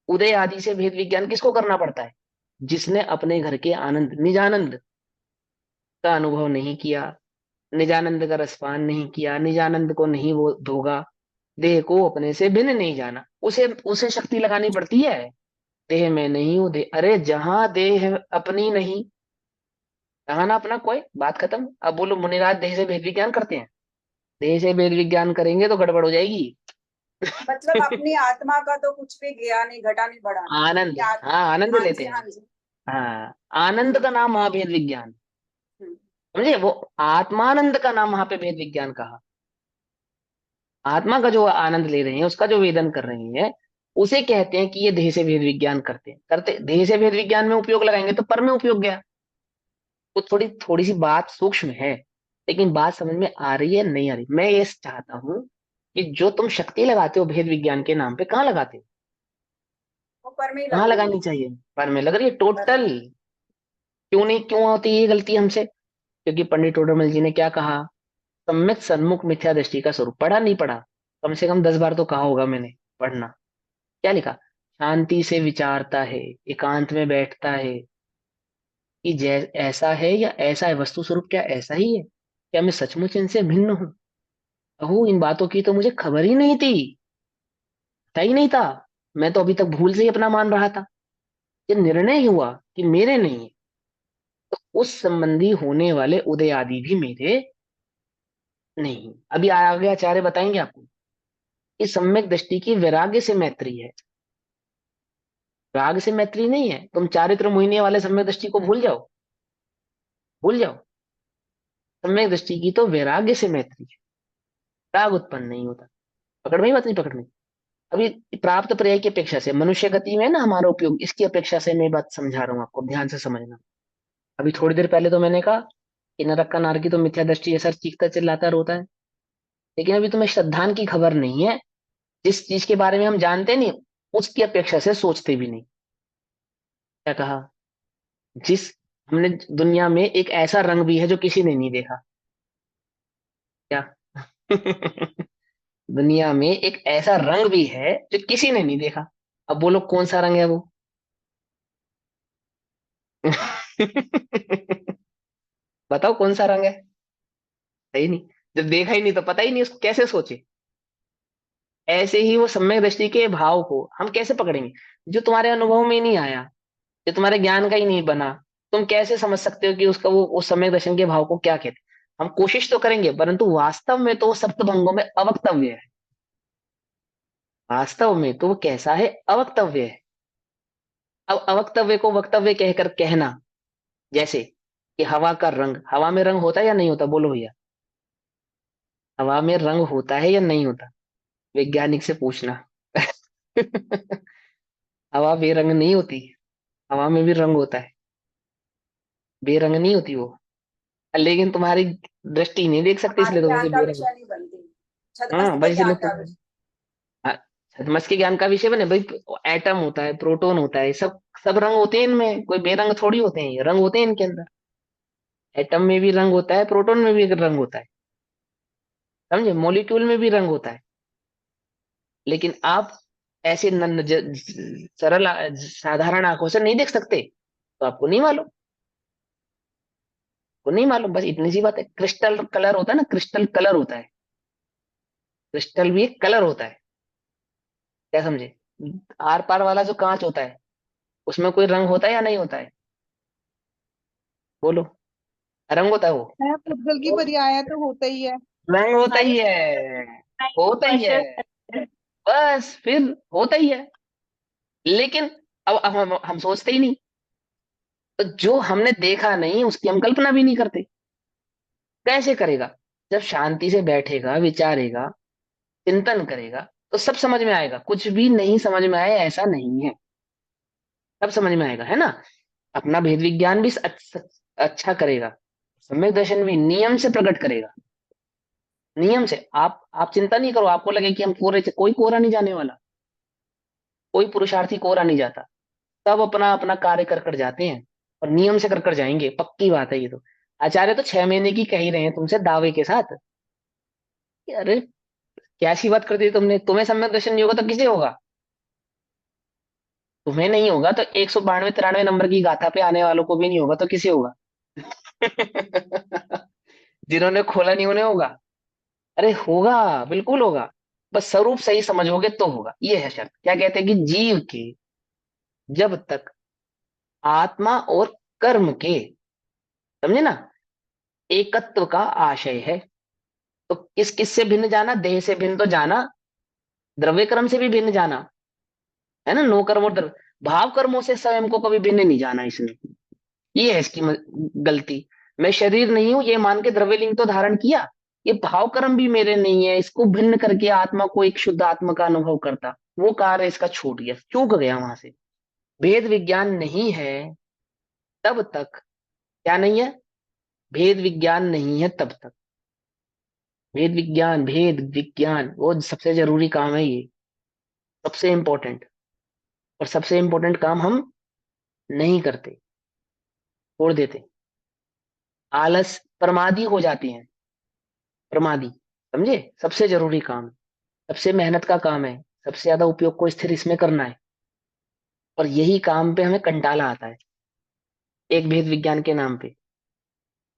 उदय आदि से भेद विज्ञान किसको करना पड़ता है? जिसने अपने घर के आनंद निजानंद का अनुभव नहीं किया, निजानंद का रसपान नहीं किया, निजानंद को नहीं वो भोगा, देह को अपने से भिन्न नहीं जाना, उसे उसे शक्ति लगानी पड़ती है। देह में नहीं हूं, देह, अरे जहां देह अपनी नहीं, तहां ना अपना कोई, बात खत्म। अब बोलो मुनिराज देह से भेद विज्ञान करते हैं? देह से भेद विज्ञान करेंगे तो गड़बड़ हो जाएगी। मतलब अपनी आत्मा का तो कुछ भी गया नहीं, घटा नहीं, बढ़ा नहीं। आनंद, क्या? हाँ आनंद हाँ लेते जी, हैं। हाँ जी। हाँ, आनंद का नाम वहां भेद विज्ञान। हम्म। समझे? वो आत्मानंद का नाम वहां पे भेद विज्ञान कहा। आत्मा का जो आनंद ले रहे हैं, उसका जो वेदन कर रहे हैं, उसे कहते हैं कि ये देह से भेद विज्ञान करते हैं। करते देह से भेद विज्ञान में उपयोग लगाएंगे तो पर में उपयोग गया। वो थोड़ी थोड़ी सी बात सूक्ष्म है, लेकिन बात समझ में आ रही है नहीं आ रही? मैं ये चाहता हूं कि जो तुम शक्ति लगाते हो भेद विज्ञान के नाम पे, कहाँ लगाते हो? वो पर में ही कहाँ लग रही है। लगानी चाहिए? पर में लग रही है पर में। टोटल। क्यों नहीं, क्यों होती है ये गलती हमसे? क्योंकि पंडित टोडरमल जी ने क्या कहा? सम्यक सन्मुख मिथ्या दृष्टि का स्वरूप। पढ़ा नहीं पढ़ा? कम से कम 10 बार तो कहा होगा मैंने। पढ़ना। क्या लिखा? शांति से विचारता है, एकांत में बैठता है कि जै ऐसा है या ऐसा है, वस्तु स्वरूप क्या ऐसा ही है, क्या मैं सचमुच इनसे भिन्न हूं? अहो, इन बातों की तो मुझे खबर ही नहीं थी, पता ही नहीं था। मैं तो अभी तक भूल से ही अपना मान रहा था। ये निर्णय हुआ कि मेरे नहीं है, तो उस संबंधी होने वाले उदय आदि भी मेरे नहीं। अभी आगे आचार्य बताएंगे आपको। इस सम्यक दृष्टि की वैराग्य से मैत्री है, राग से मैत्री नहीं है। तुम चारित्र मोहिनी वाले सम्यक दृष्टि को भूल जाओ, भूल जाओ। सम्यक दृष्टि की तो वैराग्य से मैत्री है, राग उत्पन्न नहीं होता। पकड़ में ही बात नहीं? पकड़ में। अभी प्राप्त पर्याय की अपेक्षा से, मनुष्य गति में ना हमारा उपयोग, इसकी अपेक्षा से मैं बात समझा रहा हूँ आपको, ध्यान से समझना। अभी थोड़ी देर पहले तो मैंने कहा कि नरक का नार की तो मिथ्या दृष्टि ऐसा चीखता चिल्लाता रोता है, लेकिन अभी तुम्हें श्रद्धान की खबर नहीं है। जिस चीज के बारे में हम जानते नहीं, उसकी अपेक्षा से सोचते भी नहीं। क्या कहा? जिस हमने दुनिया में एक ऐसा रंग भी है जो किसी ने नहीं देखा। क्या? दुनिया में एक ऐसा रंग भी है जो किसी ने नहीं देखा। अब बोलो कौन सा रंग है वो? बताओ कौन सा रंग है? सही नहीं। जब देखा ही नहीं तो पता ही नहीं, उसको कैसे सोचे? ऐसे ही वो सम्यक दृष्टि के भाव को हम कैसे पकड़ेंगे? जो तुम्हारे अनुभव में ही नहीं आया, जो तुम्हारे ज्ञान का ही नहीं बना, तुम कैसे समझ सकते हो कि उसका वो उस सम्यक दर्शन के भाव को क्या कहते हैं? हम कोशिश तो करेंगे, परंतु वास्तव में तो वो सप्तभंगों में अवक्तव्य है। वास्तव में तो वो कैसा है? अवक्तव्य है। अब अवक्तव्य को वक्तव्य कहकर कहना, जैसे कि हवा का रंग, हवा में रंग होता है या नहीं होता? बोलो भैया। हवा में रंग होता है या नहीं होता? वैज्ञानिक से पूछना। हवा बेरंग नहीं होती, हवा में भी रंग होता है। बेरंग नहीं होती वो, लेकिन तुम्हारी दृष्टि नहीं देख सकती, हमारे इसलिए तुम ज्ञान उसे का बेरंग। विषय नहीं बनती। हाँ छदमस्त बस के इसलिए ज्ञान तुम, का विषय। हाँ, छद्मस के ज्ञान का विषय बने भाई। एटम होता है, प्रोटॉन होता है, सब सब रंग होते हैं इनमें, कोई बेरंग थोड़ी होते हैं, ये रंग होते हैं इनके अंदर। एटम में भी रंग होता है, प्रोटॉन में भी रंग होता है, समझे, मॉलिक्यूल में भी रंग होता है। लेकिन आप ऐसे सरल साधारण आंखों से नहीं देख सकते, तो आपको नहीं मालूम, को नहीं मालूम, बस इतनी सी बात है। क्रिस्टल कलर होता है ना, क्रिस्टल कलर होता है, क्रिस्टल भी एक कलर होता है, क्या समझे। आर पार वाला जो कांच होता है, उसमें कोई रंग होता है या नहीं होता है, बोलो, रंग होता है वो, है, पुद्गल की पर्याय तो होता ही है। रंग होता हमारे ही है, होता ही है, स्पर्श। बस फिर होता ही है। लेकिन अब हम सोचते ही नहीं, तो जो हमने देखा नहीं उसकी हम कल्पना भी नहीं करते। कैसे करेगा, जब शांति से बैठेगा, विचारेगा, चिंतन करेगा, तो सब समझ में आएगा। कुछ भी नहीं समझ में आए ऐसा नहीं है, सब समझ में आएगा, है ना। अपना भेद विज्ञान भी अच्छा करेगा, सम्यक दर्शन भी नियम से प्रकट करेगा। नियम से, आप चिंता नहीं करो, आपको लगे कि हम कोरे, कोई कोरा नहीं जाने वाला, कोई पुरुषार्थी कोरा नहीं जाता। सब अपना अपना कार्य कर कर जाते हैं, और नियम से कर कर जाएंगे, पक्की बात है ये तो। आचार्य तो 6 महीने की कह ही रहे हैं तुमसे दावे के साथ कि अरे क्या सी बात कर दी तुमने, तुम्हें सम्यक दर्शन नहीं होगा तो किसे होगा। तुम्हें नहीं होगा तो 192 93 नंबर की गाथा पे आने वालों को भी नहीं होगा तो किसे होगा। जिन्होंने खोला नहीं उन्हें होगा। अरे होगा, बिल्कुल होगा, बस स्वरूप सही समझोगे तो होगा। ये है शर्त। क्या कहते हैं कि जीव के जब तक आत्मा और कर्म के, समझे ना, एकत्व का आशय है, तो किस किस से भिन्न जाना, देह से भिन्न तो जाना, द्रव्य कर्म से भी भिन्न जाना, है ना, नो कर्म और द्रव्य, भाव कर्मों से स्वयं को कभी भिन्न नहीं जाना इसने। ये है इसकी गलती। मैं शरीर नहीं हूं ये मान के द्रव्य लिंग तो धारण किया, ये भाव कर्म भी मेरे नहीं है, इसको भिन्न करके आत्मा को एक शुद्ध आत्मा का अनुभव करता, वो कार्य इसका छूट गया, चूक गया वहां से। भेद विज्ञान नहीं है तब तक, क्या नहीं है, भेद विज्ञान नहीं है तब तक। भेद विज्ञान, भेद विज्ञान वो सबसे जरूरी काम है, ये सबसे इंपॉर्टेंट। और सबसे इंपॉर्टेंट काम हम नहीं करते, छोड़ देते, आलस, प्रमादी हो जाते हैं, प्रमादी, समझे। सबसे जरूरी काम, सबसे मेहनत का काम है, सबसे ज्यादा उपयोग को स्थिर इसमें करना है, और यही काम पे हमें कंटाला आता है, एक भेद विज्ञान के नाम पे।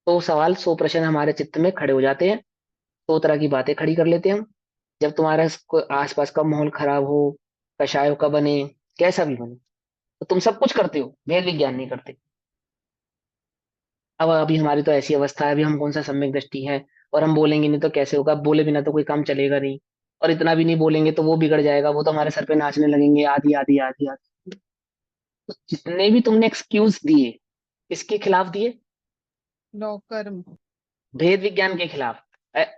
100 सवाल 100 प्रश्न हमारे चित्त में खड़े हो जाते हैं, 100 तरह की बातें खड़ी कर लेते हैं हम। जब तुम्हारा कोई आसपास का माहौल खराब हो, कषायों का बने, कैसा भी बने, तो तुम सब कुछ करते हो, भेद विज्ञान नहीं करते। अब अभी हमारी तो ऐसी अवस्था है, अभी हम कौन सा सम्यक दृष्टि है, और हम बोलेंगे नहीं तो कैसे होगा, बोले बिना तो कोई काम चलेगा नहीं। और इतना भी नहीं बोलेंगे तो वो बिगड़ जाएगा, वो तो हमारे सर पे नाचने लगेंगे, आधी आधी आधी आधी। तो जितने भी तुमने एक्सक्यूज दिए, किसके खिलाफ दिए, नो कर्म। भेद विज्ञान के खिलाफ।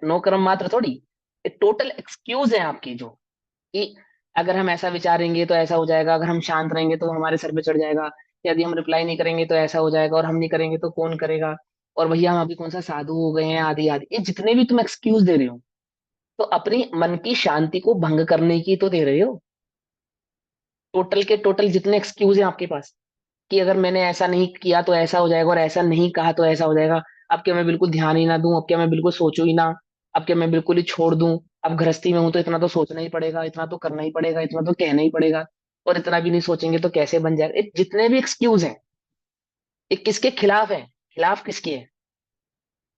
नो कर्म मात्र थोड़ी, ये टोटल एक्सक्यूज है आपकी, जो कि अगर हम ऐसा विचारेंगे तो ऐसा हो जाएगा, अगर हम शांत रहेंगे तो हमारे सर पे चढ़ जाएगा, यदि हम रिप्लाई नहीं करेंगे तो ऐसा हो जाएगा, और हम नहीं करेंगे तो कौन करेगा, और भैया हम अभी कौन सा साधु हो गए हैं, आदि आदि। ये जितने भी तुम एक्सक्यूज दे रहे हो, तो अपनी मन की शांति को भंग करने की तो दे रहे हो। टोटल के टोटल जितने एक्सक्यूज हैं आपके पास, कि अगर मैंने ऐसा नहीं किया तो ऐसा हो जाएगा, और ऐसा नहीं कहा तो ऐसा हो जाएगा, अब क्या मैं बिल्कुल ध्यान ही ना दूं, अब क्या मैं बिल्कुल सोचूं ही ना, अब क्या मैं बिल्कुल ही छोड़ दूं, अब गृहस्थी में हूं तो इतना तो सोचना ही पड़ेगा, इतना तो करना ही पड़ेगा, इतना तो कहना ही पड़ेगा, और इतना भी नहीं सोचेंगे तो कैसे बन जाएगा। ये जितने भी एक्सक्यूज हैं, ये किसके खिलाफ है, खिलाफ किसके है,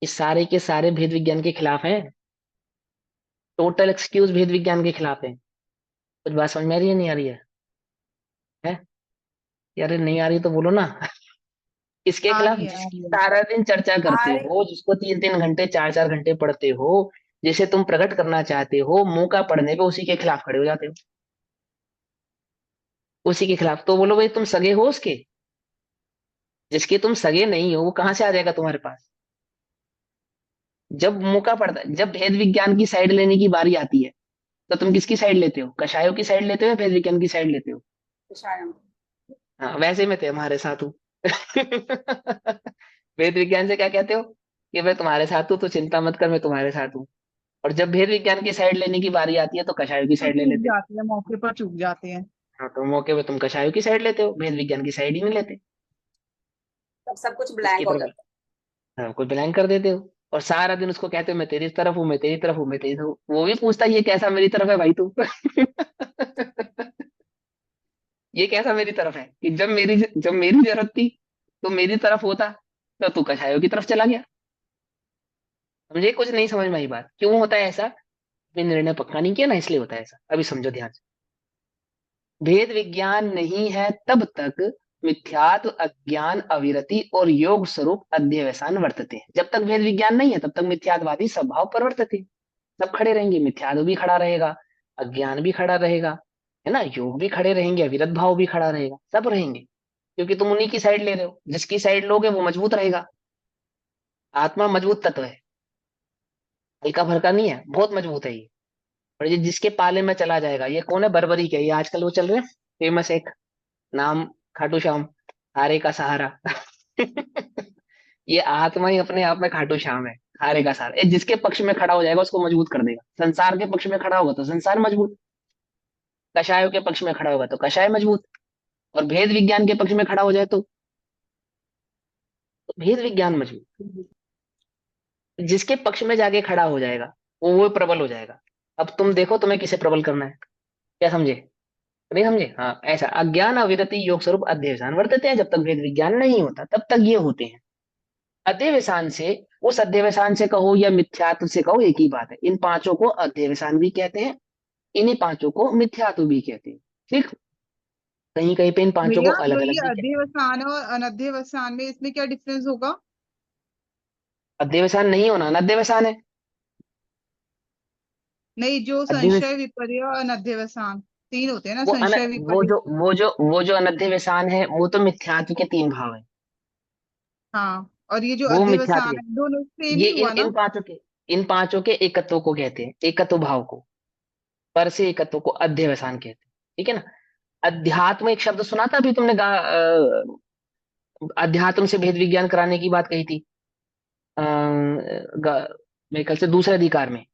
ये सारे के सारे भेद विज्ञान के खिलाफ हैं। टोटल एक्सक्यूज भेद विज्ञान के खिलाफ है। कुछ बात समझ में आ रही है, नहीं आ रही है यार, नहीं आ रही तो बोलो ना। इसके आ खिलाफ, रही है, आ जिसकी रही है। सारा दिन चर्चा आ करते रही हो, जिसको 3 3 घंटे 4 4 घंटे पढ़ते हो, जिसे तुम प्रकट करना चाहते हो, मौका पढ़ने पे उसी के खिलाफ खड़े हो जाते हो, उसी के खिलाफ। तो बोलो भाई तुम सगे हो उसके, जिसके तुम सगे नहीं हो वो कहां से आ जाएगा तुम्हारे पास। जब मौका पड़ता है, जब भेद विज्ञान की साइड लेने की बारी आती है, तो तुम किसकी साइड लेते हो, कषायों की साइड लेते हो या भेद विज्ञान की साइड लेते हो। शायद। हाँ वैसे में थे हमारे साथ हूँ। वेद विज्ञान से क्या कहते हो कि मैं तुम्हारे साथ हूँ, तो चिंता मत कर, मैं तुम्हारे साथ हूँ। और जब भेद विज्ञान की साइड लेने की बारी आती है तो कषायों की तो साइड ले चूक लेते हैं। जाते हैं, मौके पर चूक जाते हैं। हाँ, तो मौके पे तुम कषायों की साइड लेते हो, भेद विज्ञान की साइड ही नहीं लेते। तब सब कुछ इसकी ब्लैंक हो तरफ जाता हाँ, कोई बिलोंग कर देते हो। और सारा दिन उसको कहते हो मैं तेरी तरफ हूँ, मैं तेरी तरफ हूँ, मैं तेरी तरफ हूँ। वो भी पूछता है ये कैसा मेरी तरफ है भाई तू। ये कैसा मेरी तरफ है कि जब मेरी जरूरत थी तो मेरी तरफ होता, तो तू कषायों की तरफ चला गया। मुझे कुछ नहीं समझ में आई बात, क्यों होता है ऐसा? अभी निर्णय पक्का नहीं किया ना, इसलिए होता है ऐसा। अभी समझो ध्यान से। भेद विज्ञान नहीं है तब तक मिथ्यात्व अज्ञान अविरति और योग स्वरूप अध्यवसान वर्तते हैं। जब तक भेद विज्ञान नहीं है तब तक मिथ्यात्वादी स्वभाव पर वर्तते हैं। सब खड़े रहेंगे, मिथ्यात्व भी खड़ा रहेगा, अज्ञान भी खड़ा रहेगा, है ना, योग भी खड़े रहेंगे, अविरत भाव भी खड़ा रहेगा, सब रहेंगे। क्योंकि तुम उन्हीं की साइड ले रहे हो, जिसकी साइड लोगे वो मजबूत रहेगा। आत्मा मजबूत तत्व है, हल्का फल्का नहीं है, बहुत मजबूत है ये। और ये जिसके पाले में चला जाएगा, ये कौन है? बर्बरी के, ये आजकल वो चल रहे हैं फेमस एक नाम, खाटू श्याम, हारे का सहारा। ये आत्मा ही अपने आप में खाटू श्याम है, हारे का सहारा। ये जिसके पक्ष में खड़ा हो जाएगा उसको मजबूत कर देगा। संसार के पक्ष में खड़ा होगा तो संसार मजबूत, कषायों के पक्ष में खड़ा होगा तो कषाय मजबूत, और भेद विज्ञान के पक्ष में खड़ा हो जाए तो भेद विज्ञान मजबूत। जिसके पक्ष में जाके खड़ा हो जाएगा वो प्रबल हो जाएगा। अब तुम देखो तुम्हें किसे प्रबल करना है, क्या समझे? नहीं समझे? हाँ, ऐसा अज्ञान अविरति योग स्वरूप अध्यवसान वर्तते हैं। जब तक भेद विज्ञान नहीं होता तब तक ये होते हैं। अध्यवसान से, उस अध्यवसान से कहो या मिथ्यात्व से कहो एक ही बात है। इन पांचों को अध्यवसान भी कहते हैं, इन्हीं पांचों को मिथ्यात्व भी कहते हैं। ठीक, कहीं कहीं पे इन पांचों को भैया अलग तो अलग ये भी कहते हैं। अध्यवसान और अनध्यवसान में इसमें क्या डिफरेंस होगा? अध्यवसान नहीं होना अनध्यवसान है। नहीं, जो अध्यवस संशय विपर्य और अनध्यवसान तीन होते हैं ना, वो अन संशय वो विपर्य। जो वो जो वो जो अनध्यवसान है वो तो मिथ्यात्व के तीन भाव है। हाँ, और ये जो वो मिथ्यात्व अध्यवसान है। है दोनों सेम ये ही इन हुआ ना? इन पांचों के एकत्व को कहते हैं, एकत्व भाव को, पर से एकत्व को अध्यवसान कहते हैं। ठीक है ना? अध्यात्म एक शब्द सुना था अभी तुमने, अध्यात्म से भेद विज्ञान कराने की बात कही थी। मेरे ख्याल से दूसरे अधिकार में,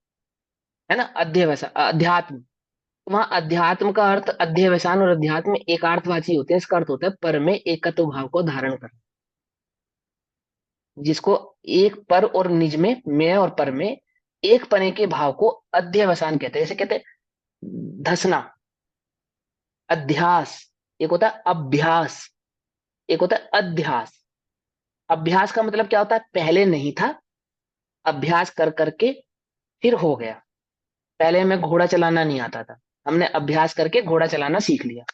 है ना, अध्यवसान अध्यात्म। वहां अध्यात्म का अर्थ, अध्यवसान और अध्यात्म एकार्थवाची होते हैं। इसका अर्थ होता है पर में एकत्व भाव को धारण करना, जिसको एक पर और निज में, मैं और पर में एक पने के भाव को अध्यवसान कहते हैं। जैसे कहते हैं धसना, अध्यास, एक होता है अभ्यास, एक होता है अध्यास। अभ्यास का मतलब क्या होता है? पहले नहीं था, अभ्यास कर करके फिर हो गया। पहले हमें घोड़ा चलाना नहीं आता था, हमने अभ्यास करके घोड़ा चलाना सीख लिया।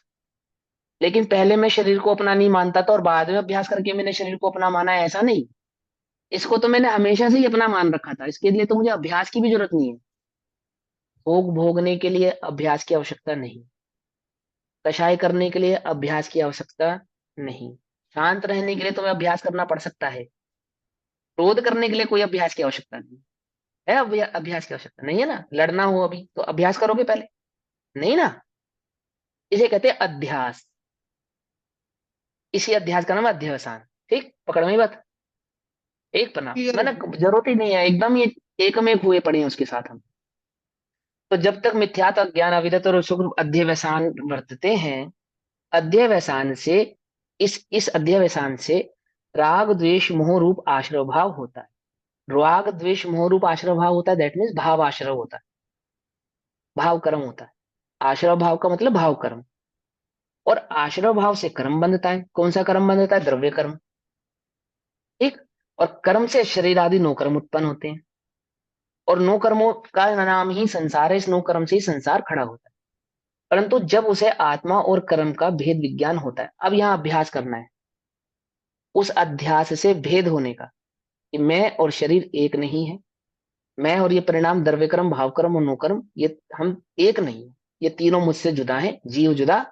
लेकिन पहले मैं शरीर को अपना नहीं मानता था और बाद में अभ्यास करके मैंने शरीर को अपना माना है, ऐसा नहीं। इसको तो मैंने हमेशा से ही अपना मान रखा था, इसके लिए तो मुझे अभ्यास की भी जरूरत नहीं है। भोग भोगने के लिए अभ्यास की आवश्यकता नहीं, कषाय करने के लिए अभ्यास की आवश्यकता नहीं, शांत रहने के लिए तुम्हें अभ्यास करना पड़ सकता है, क्रोध करने के लिए कोई अभ्यास की आवश्यकता नहीं है। अभ्यास की आवश्यकता नहीं है ना। लड़ना हो अभी तो अभ्यास करोगे पहले, नहीं ना। इसे कहते हैं अध्यास। इसी अध्यास का नाम है अध्यवसान। ठीक, पकड़ में बात। एक पना क्लियर हो मैंने, गया। जरूरत ही नहीं है, एकदम ये एक में एक हुए पड़े हैं उसके साथ हम। तो जब तक मिथ्यात्व अज्ञान अविरत और सुख अध्यवसान वर्तते हैं, अध्यवसान से, इस अध्यवसान से राग द्वेष मोह रूप आश्रव भाव होता है। राग द्वेष मोह रूप आश्रव भाव होता है, दैट मीन्स भाव आश्रव होता है, भाव कर्म होता है। आश्रव भाव का मतलब भाव कर्म। और आश्रव भाव से कर्म बंधता है। कौन सा कर्म बंधता है? द्रव्य कर्म। ठीक, और कर्म से शरीर आदि नौ कर्म उत्पन्न होते हैं। और नौ कर्मों का नाम ही संसार है, इस नौ कर्म से ही संसार खड़ा होता है। परंतु जब उसे आत्मा और कर्म का भेद विज्ञान होता है, अब यहाँ अभ्यास करना है उस अध्यास से भेद होने का, कि मैं और शरीर एक नहीं है, मैं और ये परिणाम द्रव्य कर्म भाव कर्म और नो कर्म, ये हम एक नहीं है। ये तीनों मुझसे जुदा है, जीव जुदा,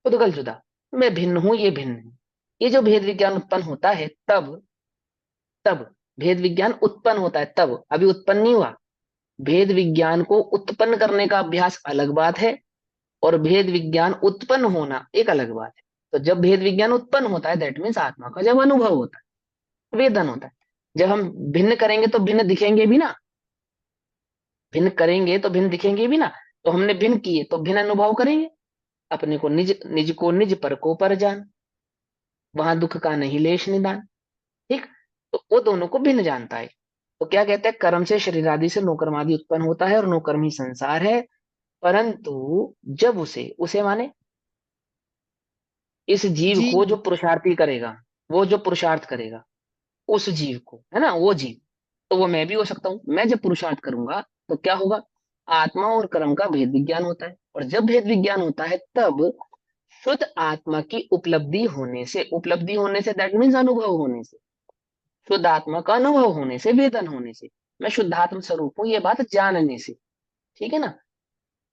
उद्गल जुदा, मैं भिन्न हूं, ये भिन्न है। ये जो भेद विज्ञान उत्पन्न होता है तब, तब भेद विज्ञान उत्पन्न होता है तब, अभी उत्पन्न नहीं हुआ। भेद विज्ञान को उत्पन्न करने का अभ्यास अलग बात है, और भेद विज्ञान उत्पन्न होना एक अलग बात है। तो जब भेद विज्ञान उत्पन्न होता है दैट मीन्स आत्मा का जब अनुभव होता है, वेदन होता है। जब हम भिन्न करेंगे तो भिन्न दिखेंगे भी ना, भिन्न करेंगे तो भिन्न दिखेंगे भी ना। तो हमने भिन्न किए तो भिन्न अनुभव करेंगे। अपने को निज, निज को निज, पर को पर जान, वहां दुख का नहीं लेश निदान। ठीक। तो वो दोनों को भिन्न जानता है। तो क्या कहते हैं, कर्म से शरीर आदि से नौकर्म आदि उत्पन्न होता है और नौकर्म ही संसार है। परंतु जब उसे उसे माने इस जीव जी। को जो पुरुषार्थी करेगा, वो जो पुरुषार्थ करेगा उस जीव को, है ना, वो जीव, तो वो मैं भी हो सकता हूं। मैं जब पुरुषार्थ करूंगा तो क्या होगा, आत्मा और कर्म का भेद विज्ञान होता है। और जब भेद विज्ञान होता है तब शुद्ध आत्मा की उपलब्धि होने से, उपलब्धि होने से दैट मीन्स अनुभव होने से, शुद्ध आत्मा का अनुभव होने से, वेदन होने से, मैं शुद्धात्म स्वरूप हूं ये बात जानने से, ठीक है ना,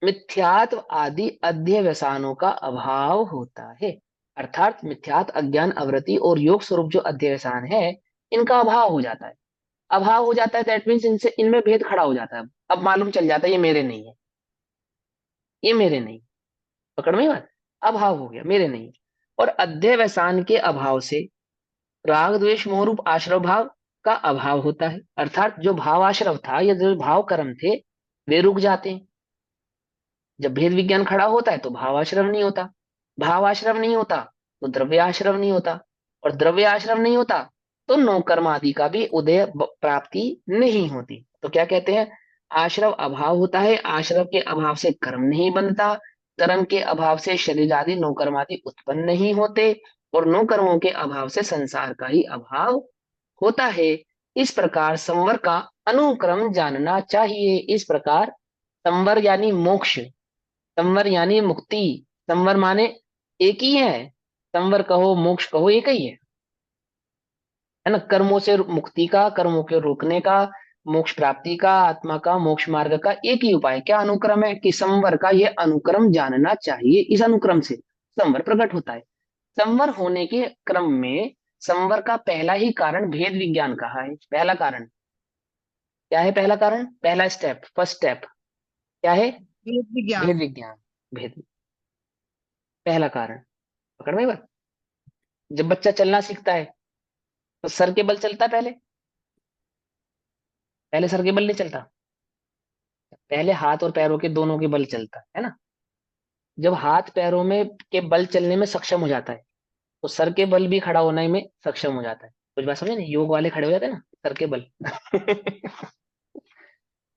मिथ्यात्व आदि अध्यवसानों का अभाव होता है। अर्थात मिथ्यात अज्ञान अवृत्ति और योग स्वरूप जो अध्यवसान है, इनका अभाव हो जाता है। अभाव हो जाता है दैट मीन्स इनसे, इनमें भेद खड़ा हो जाता है। अब मालूम चल जाता है ये मेरे नहीं है, ये मेरे नहीं, पकड़ में बात, अभाव हो गया, मेरे नहीं है। और अध्यवसान के अभाव से राग द्वेष मोह रूप आश्रव भाव का अभाव होता है। अर्थात जो भाव आश्रव था या जो भाव कर्म थे वे रुक जाते हैं। जब भेद विज्ञान खड़ा होता है तो भाव आश्रव नहीं होता, भाव आश्रव नहीं होता तो द्रव्य आश्रव नहीं होता, और द्रव्य आश्रव नहीं होता तो नौ कर्म आदि का भी उदय प्राप्ति नहीं होती। तो क्या कहते हैं, आश्रव अभाव होता है, आश्रव के अभाव से कर्म नहीं बनता, कर्म के अभाव से शरीर आदि नौ कर्म आदि उत्पन्न नहीं होते, और नौ कर्मों के अभाव से संसार का ही अभाव होता है। इस प्रकार संवर का अनुक्रम जानना चाहिए। इस प्रकार संवर यानी मोक्ष, संवर यानी मुक्ति, संवर माने एक ही है, संवर कहो मोक्ष कहो एक ही है ना। कर्मों से मुक्ति का, कर्मों के रोकने का, मोक्ष प्राप्ति का, आत्मा का मोक्ष मार्ग का एक ही उपाय, क्या अनुक्रम है कि संवर का यह अनुक्रम जानना चाहिए। इस अनुक्रम से संवर प्रकट होता है। संवर होने के क्रम में संवर का पहला ही कारण भेद विज्ञान कहा है। पहला कारण क्या है, पहला कारण, पहला स्टेप, फर्स्ट स्टेप क्या है, वेद विज्ञान। भेद विज्ञान, भेद, पहला कारण, पकड़ में बात। जब बच्चा चलना सीखता है तो सर के बल चलता है, पहले पहले सर के बल नहीं चलता, पहले हाथ और पैरों के दोनों के बल चलता है ना। जब हाथ पैरों में के बल चलने में सक्षम हो जाता है तो सर के बल भी खड़ा होने में सक्षम हो जाता है। कुछ बात समझे नहीं, योग वाले खड़े हो जाते हैं ना सर के बल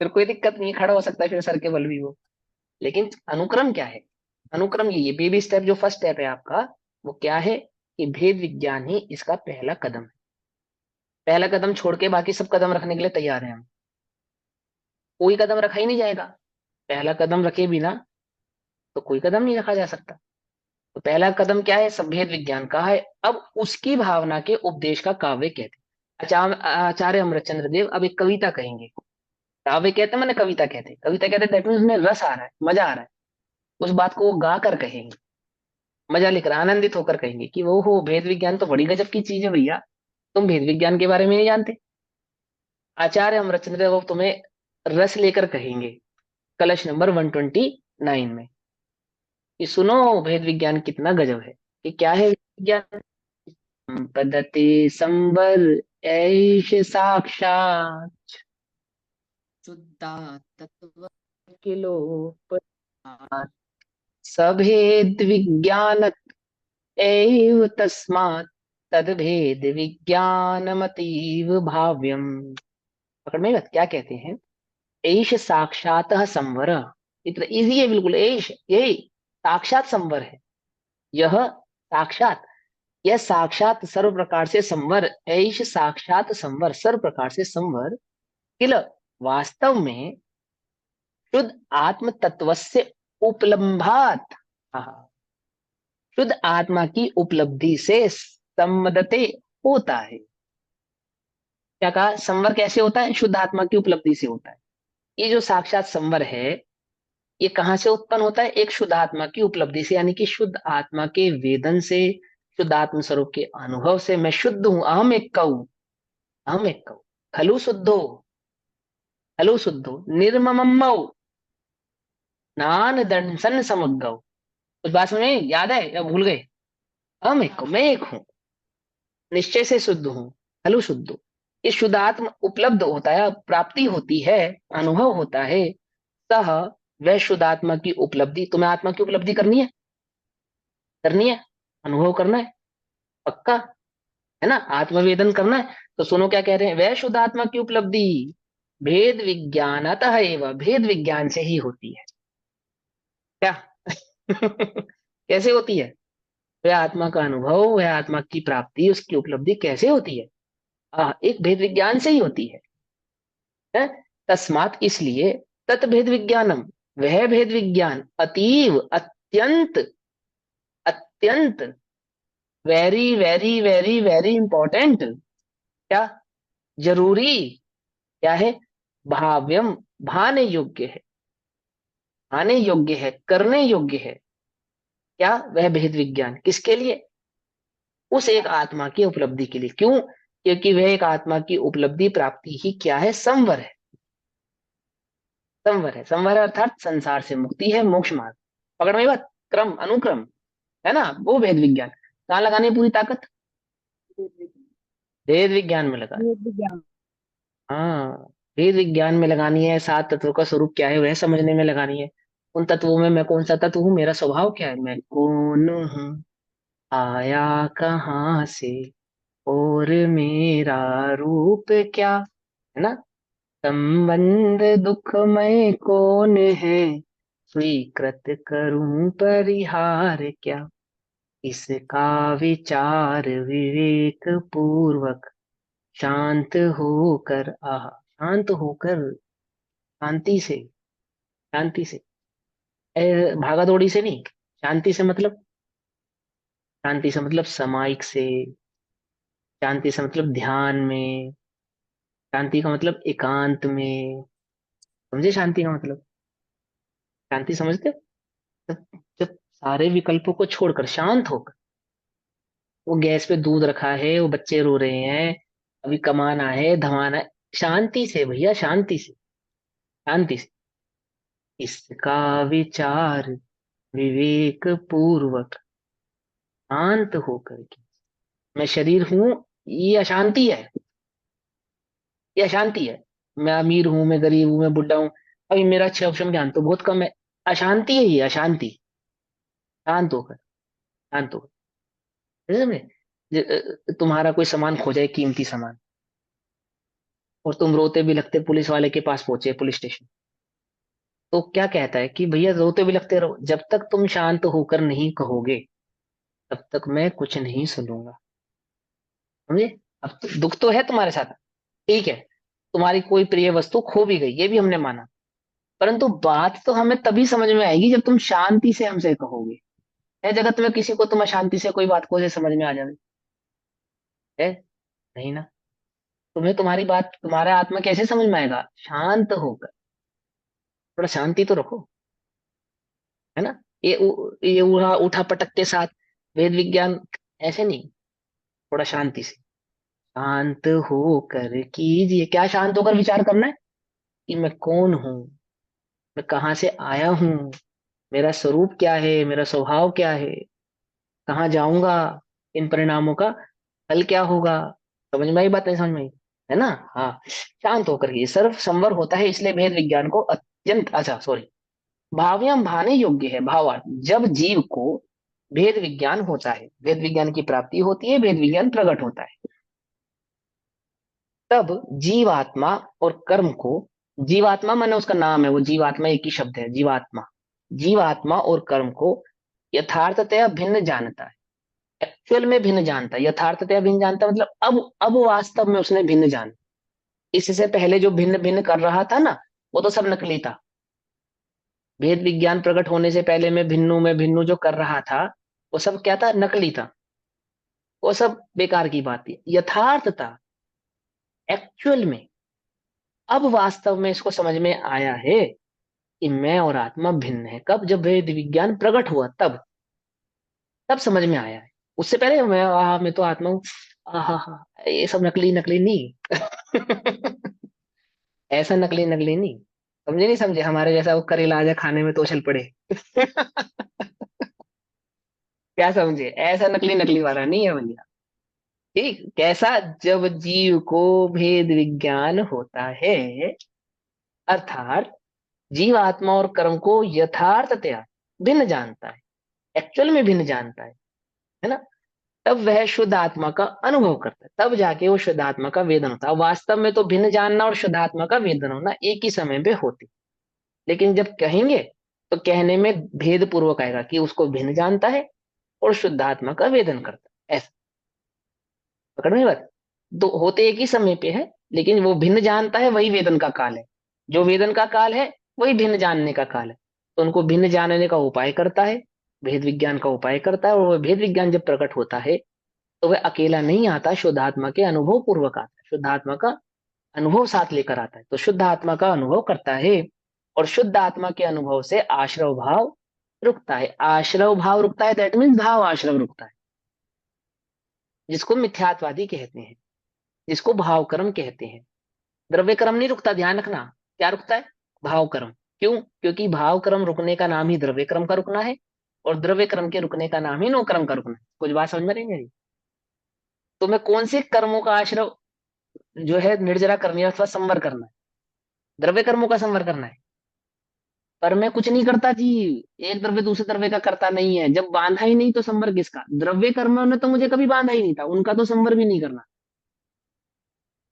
फिर कोई दिक्कत नहीं है, खड़ा हो सकता है फिर सर के बल भी वो। लेकिन अनुक्रम क्या है, अनुक्रम ये बेबी स्टेप, जो फर्स्ट स्टेप है आपका, वो क्या है कि भेद विज्ञान ही इसका पहला कदम है। पहला कदम छोड़ के बाकी सब कदम रखने के लिए तैयार है हम, कोई कदम रखा ही नहीं जाएगा। पहला कदम रखे बिना तो कोई कदम नहीं रखा जा सकता। तो पहला कदम क्या है, संभेद विज्ञान का है। अब उसकी भावना के उपदेश का काव्य कहते हैं। आचार्य अमृतचंद्र देव अब एक कविता कहेंगे। काव्य कहते हैं मैंने कविता कहते हैं, कविता कहते हैं दैट मीन्स उसमें रस आ रहा है, मजा आ रहा है, उस बात को वो गा कर कहेंगे, मजा लेकर आनंदित होकर कहेंगे कि वो हो भेद विज्ञान तो बड़ी गजब की चीज है भैया, तुम भेद विज्ञान के बारे में नहीं जानते। आचार्य अमृतचंद्र देव तुम्हें रस लेकर कहेंगे कलश नंबर 129 में कि सुनो भेद विज्ञान कितना गजब है। कि क्या है विज्ञान, पद्धति संवर ऐश साक्षात शुद्धा तत्व किलो सभेद विज्ञान एव तस्मात् तद्भेद विज्ञानमतीव भाव्यम। पकड़ में बात, क्या कहते हैं, ऐश साक्षात संवर, इतना इजी है बिल्कुल, ऐश यही साक्षात संवर है, यह साक्षात, यह साक्षात सर्व प्रकार से संवर, ऐश साक्षात संवर सर्व प्रकार से संवर, किल वास्तव में शुद्ध आत्म तत्व से उपलम्भात, हाँ, शुद्ध आत्मा की उपलब्धि से सम्मदते होता है। क्या कहा, संवर कैसे होता है, शुद्ध आत्मा की उपलब्धि से होता है। ये जो साक्षात संवर है ये कहाँ से उत्पन्न होता है, एक शुद्ध आत्मा की उपलब्धि से, यानी कि शुद्ध आत्मा के वेदन से, शुद्ध आत्म स्वरूप के अनुभव से। मैं शुद्ध हूं, अहम एक कऊ, अहम एक कऊ, खलु शुद्धो, खलु शुद्धो निर्ममौ नान दंसन समग्गौ। कुछ बात समझ में याद है या भूल गए, अहम एक कऊ, मैं एक हूं, निश्चय से शुद्ध हूं, खलु शुद्धो, इस शुद्धात्म उपलब्ध होता है, प्राप्ति होती है, अनुभव होता है, सह वह शुद्धात्मा की उपलब्धि। तुम्हें आत्मा की उपलब्धि करनी है, करनी है, अनुभव करना है, पक्का है ना, आत्मवेदन करना है। तो सुनो क्या कह रहे हैं, वह शुद्धात्मा की उपलब्धि भेद विज्ञानतः एवं, भेद विज्ञान से ही होती है। क्या कैसे होती है? वह आत्मा का अनुभव, वह आत्मा की प्राप्ति, उसकी उपलब्धि कैसे होती है? एक भेद विज्ञान से ही होती है? तस्मात इसलिए, तत्भेद विज्ञानम, वह भेद विज्ञान अतीव अत्यंत अत्यंत very very very very important, क्या जरूरी, क्या है, भाव्यम, भाने योग्य है, आने योग्य है, करने योग्य है। क्या? वह भेद विज्ञान किसके लिए? उस एक आत्मा की उपलब्धि के लिए। क्यों? क्योंकि वह एक आत्मा की उपलब्धि प्राप्ति ही क्या है? संवर है। संवर है, संवर है अर्थात संसार से मुक्ति है, मोक्ष मार्ग। पकड़ में बात, क्रम अनुक्रम, है ना, वो भेद विज्ञान। कहाँ लगानी है पूरी ताकत? भेद विज्ञान में लगा। भेद विज्ञान। हाँ, वेद विज्ञान में लगानी है, सात तत्वों का स्वरूप क्या है वह समझने में लगानी है। उन तत्वों में मैं कौन सा तत्व हूँ, मेरा स्वभाव क्या है, मैं कौन हूँ, आया कहाँ से, और मेरा रूप क्या, है ना, संबंध दुखमय कौन है, स्वीकृत करूं परिहार क्या, इसका विचार विवेक पूर्वक शांत होकर, आह, शांत होकर, शांति से, शांति से, भागा दौड़ी से नहीं, शांति से मतलब, शांति से मतलब समाइक से, शांति से मतलब ध्यान में, शांति का मतलब एकांत में, समझे शांति का मतलब? शांति समझते हो? जब जब सारे विकल्पों को छोड़कर शांत होकर, वो गैस पे दूध रखा है, वो बच्चे रो रहे हैं, अभी कमाना है, धमाना है, शांति से भैया, शांति से, शांति से, इसका विचार विवेक पूर्वक शांत होकर के, मैं शरीर हूं, ये अशांति है, ये अशांति है, मैं अमीर हूं, मैं गरीब हूं, मैं बुढ़ा हूं, अभी मेरा क्षम ज्ञान तो बहुत कम है, अशांति है ये, अशांति। शांत होकर, शांत होकर, समझे समझे? तुम्हारा कोई सामान खो जाए, कीमती सामान, और तुम रोते भी लगते पुलिस वाले के पास पहुंचे, पुलिस स्टेशन, तो क्या कहता है कि भैया रोते भी लगते रहो, जब तक तुम शांत होकर नहीं कहोगे तब तक मैं कुछ नहीं सुनूंगा। समझे? अब तो दुख तो है तुम्हारे साथ, ठीक है, तुम्हारी कोई प्रिय वस्तु खो भी गई, ये भी हमने माना, परंतु बात तो हमें तभी समझ में आएगी जब तुम शांति से हमसे कहोगे। है जगत में किसी को तुम अशांति से कोई बात को से समझ में आ जाए? है? नहीं ना। तुम्हें तुम्हारी बात, तुम्हारा आत्मा कैसे समझ में आएगा? शांत होकर, थोड़ा शांति तो रखो, है ना। ये उठा उठा पटक के साथ वेद विज्ञान ऐसे नहीं, थोड़ा शांति से, शांत होकर कीजिए। क्या शांत होकर विचार करना है? कि मैं कौन हूँ, मैं कहाँ से आया हूँ, मेरा स्वरूप क्या है, मेरा स्वभाव क्या है, कहाँ जाऊंगा, इन परिणामों का फल क्या होगा। समझ में आई बात? नहीं समझ में आई? है ना। हाँ, शांत होकर ये सर्व संवर होता है, इसलिए भेद विज्ञान को अत्यंत, अच्छा सॉरी, भाव्यम भाने योग्य है। भावार्थ, जब जीव को भेद विज्ञान होता है, भेद विज्ञान की प्राप्ति होती है, भेद विज्ञान प्रकट होता है, तब जीवात्मा और कर्म को, जीवात्मा माने उसका नाम है, वो जीवात्मा एक ही शब्द है, जीवात्मा, जीवात्मा और कर्म को यथार्थतया भिन्न जानता है, एक्चुअल में भिन्न जानता है। यथार्थतया भिन्न जानता मतलब अब वास्तव में उसने भिन्न जाना। इससे पहले जो भिन्न भिन्न कर रहा था ना, वो तो सब नकली था। भेद विज्ञान प्रकट होने से पहले मैं भिन्नु जो कर रहा था, वो सब क्या था? नकली था, वो सब बेकार की बात थी। यथार्थता, एक्चुअल में, अब वास्तव में इसको समझ में आया है कि मैं और आत्मा भिन्न है। कब? जब वेद विज्ञान प्रकट हुआ, तब समझ में आया है। उससे पहले मैं तो आत्मा हूँ, आहा, ये सब नकली नकली नहीं। ऐसा नकली नकली नहीं, समझे नहीं समझे? हमारे जैसा वो करेला आ जाए खाने में तो उछल पड़े। क्या समझे? ऐसा नकली नकली वाला नहीं है भैया। ठीक कैसा? जब जीव को भेद विज्ञान होता है, अर्थात जीव आत्मा और कर्म को यथार्थतया भिन्न जानता है, एक्चुअल में भिन्न जानता है ना, तब वह शुद्ध आत्मा का अनुभव करता है, तब जाके वो शुद्ध आत्मा का वेदन होता है। वास्तव में तो भिन्न जानना और शुद्ध आत्मा का वेदन होना एक ही समय पे होती, लेकिन जब कहेंगे तो कहने में भेद पूर्वक आएगा कि उसको भिन्न जानता है और शुद्ध आत्मा का वेदन करता है, ऐसा। पकड़ में बात? तो होते एक ही समय पे है, लेकिन वो भिन्न जानता है, वही वेदन का काल है। जो वेदन का काल है वही भिन्न जानने का काल है। तो उनको भिन्न जानने का उपाय करता है, भेद विज्ञान का उपाय करता है, और वह भेद विज्ञान जब प्रकट होता है तो वह अकेला नहीं आता, शुद्ध आत्मा के अनुभव पूर्वक आता है, शुद्ध आत्मा का अनुभव साथ लेकर आता है। तो शुद्ध आत्मा का अनुभव करता है, और शुद्ध आत्मा के अनुभव से आश्रव भाव रुकता है। आश्रव भाव रुकता है, दैट मीन्स भाव आश्रव रुकता है, जिसको मिथ्यात्वादी कहते हैं, जिसको भाव कर्म कहते हैं। द्रव्य कर्म नहीं रुकता, ध्यान रखना। क्या रुकता है? भाव कर्म। क्यों? क्योंकि भाव कर्म रुकने का नाम ही द्रव्य कर्म का रुकना है, और द्रव्य कर्म के रुकने का नाम ही नो कर्म का रुकना है। कुछ बात समझ में नहीं मेरी? तो मैं कौन से कर्मों का आश्रव जो है निर्जरा करनी है अथवा संवर करना है? द्रव्य कर्मों का संवर करना है। पर मैं कुछ नहीं करता जी, एक द्रव्य दूसरे द्रव्य का करता नहीं है। जब बांधा ही नहीं तो संवर किसका? द्रव्य कर्मों ने तो मुझे कभी बांधा ही नहीं था, उनका तो संवर भी नहीं करना।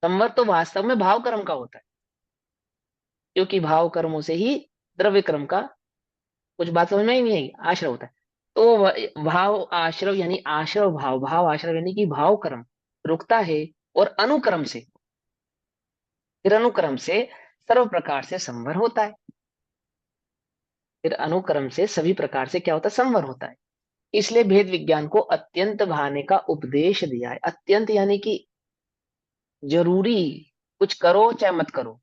संवर तो वास्तव में भाव कर्म का होता है, क्योंकि भाव कर्मों से ही द्रव्य कर्म का, कुछ बात समझ में ही नहीं आएगी, आश्रय होता है। तो भाव आश्रव यानी आश्रव भाव, भाव आश्रव यानी कि भाव कर्म रुकता है, और अनुक्रम से, फिर अनुक्रम से सर्व प्रकार से संवर होता है। फिर अनुक्रम से सभी प्रकार से क्या होता है? संवर होता है। इसलिए भेद विज्ञान को अत्यंत भाने का उपदेश दिया है। अत्यंत यानी कि जरूरी, कुछ करो चाहे मत करो,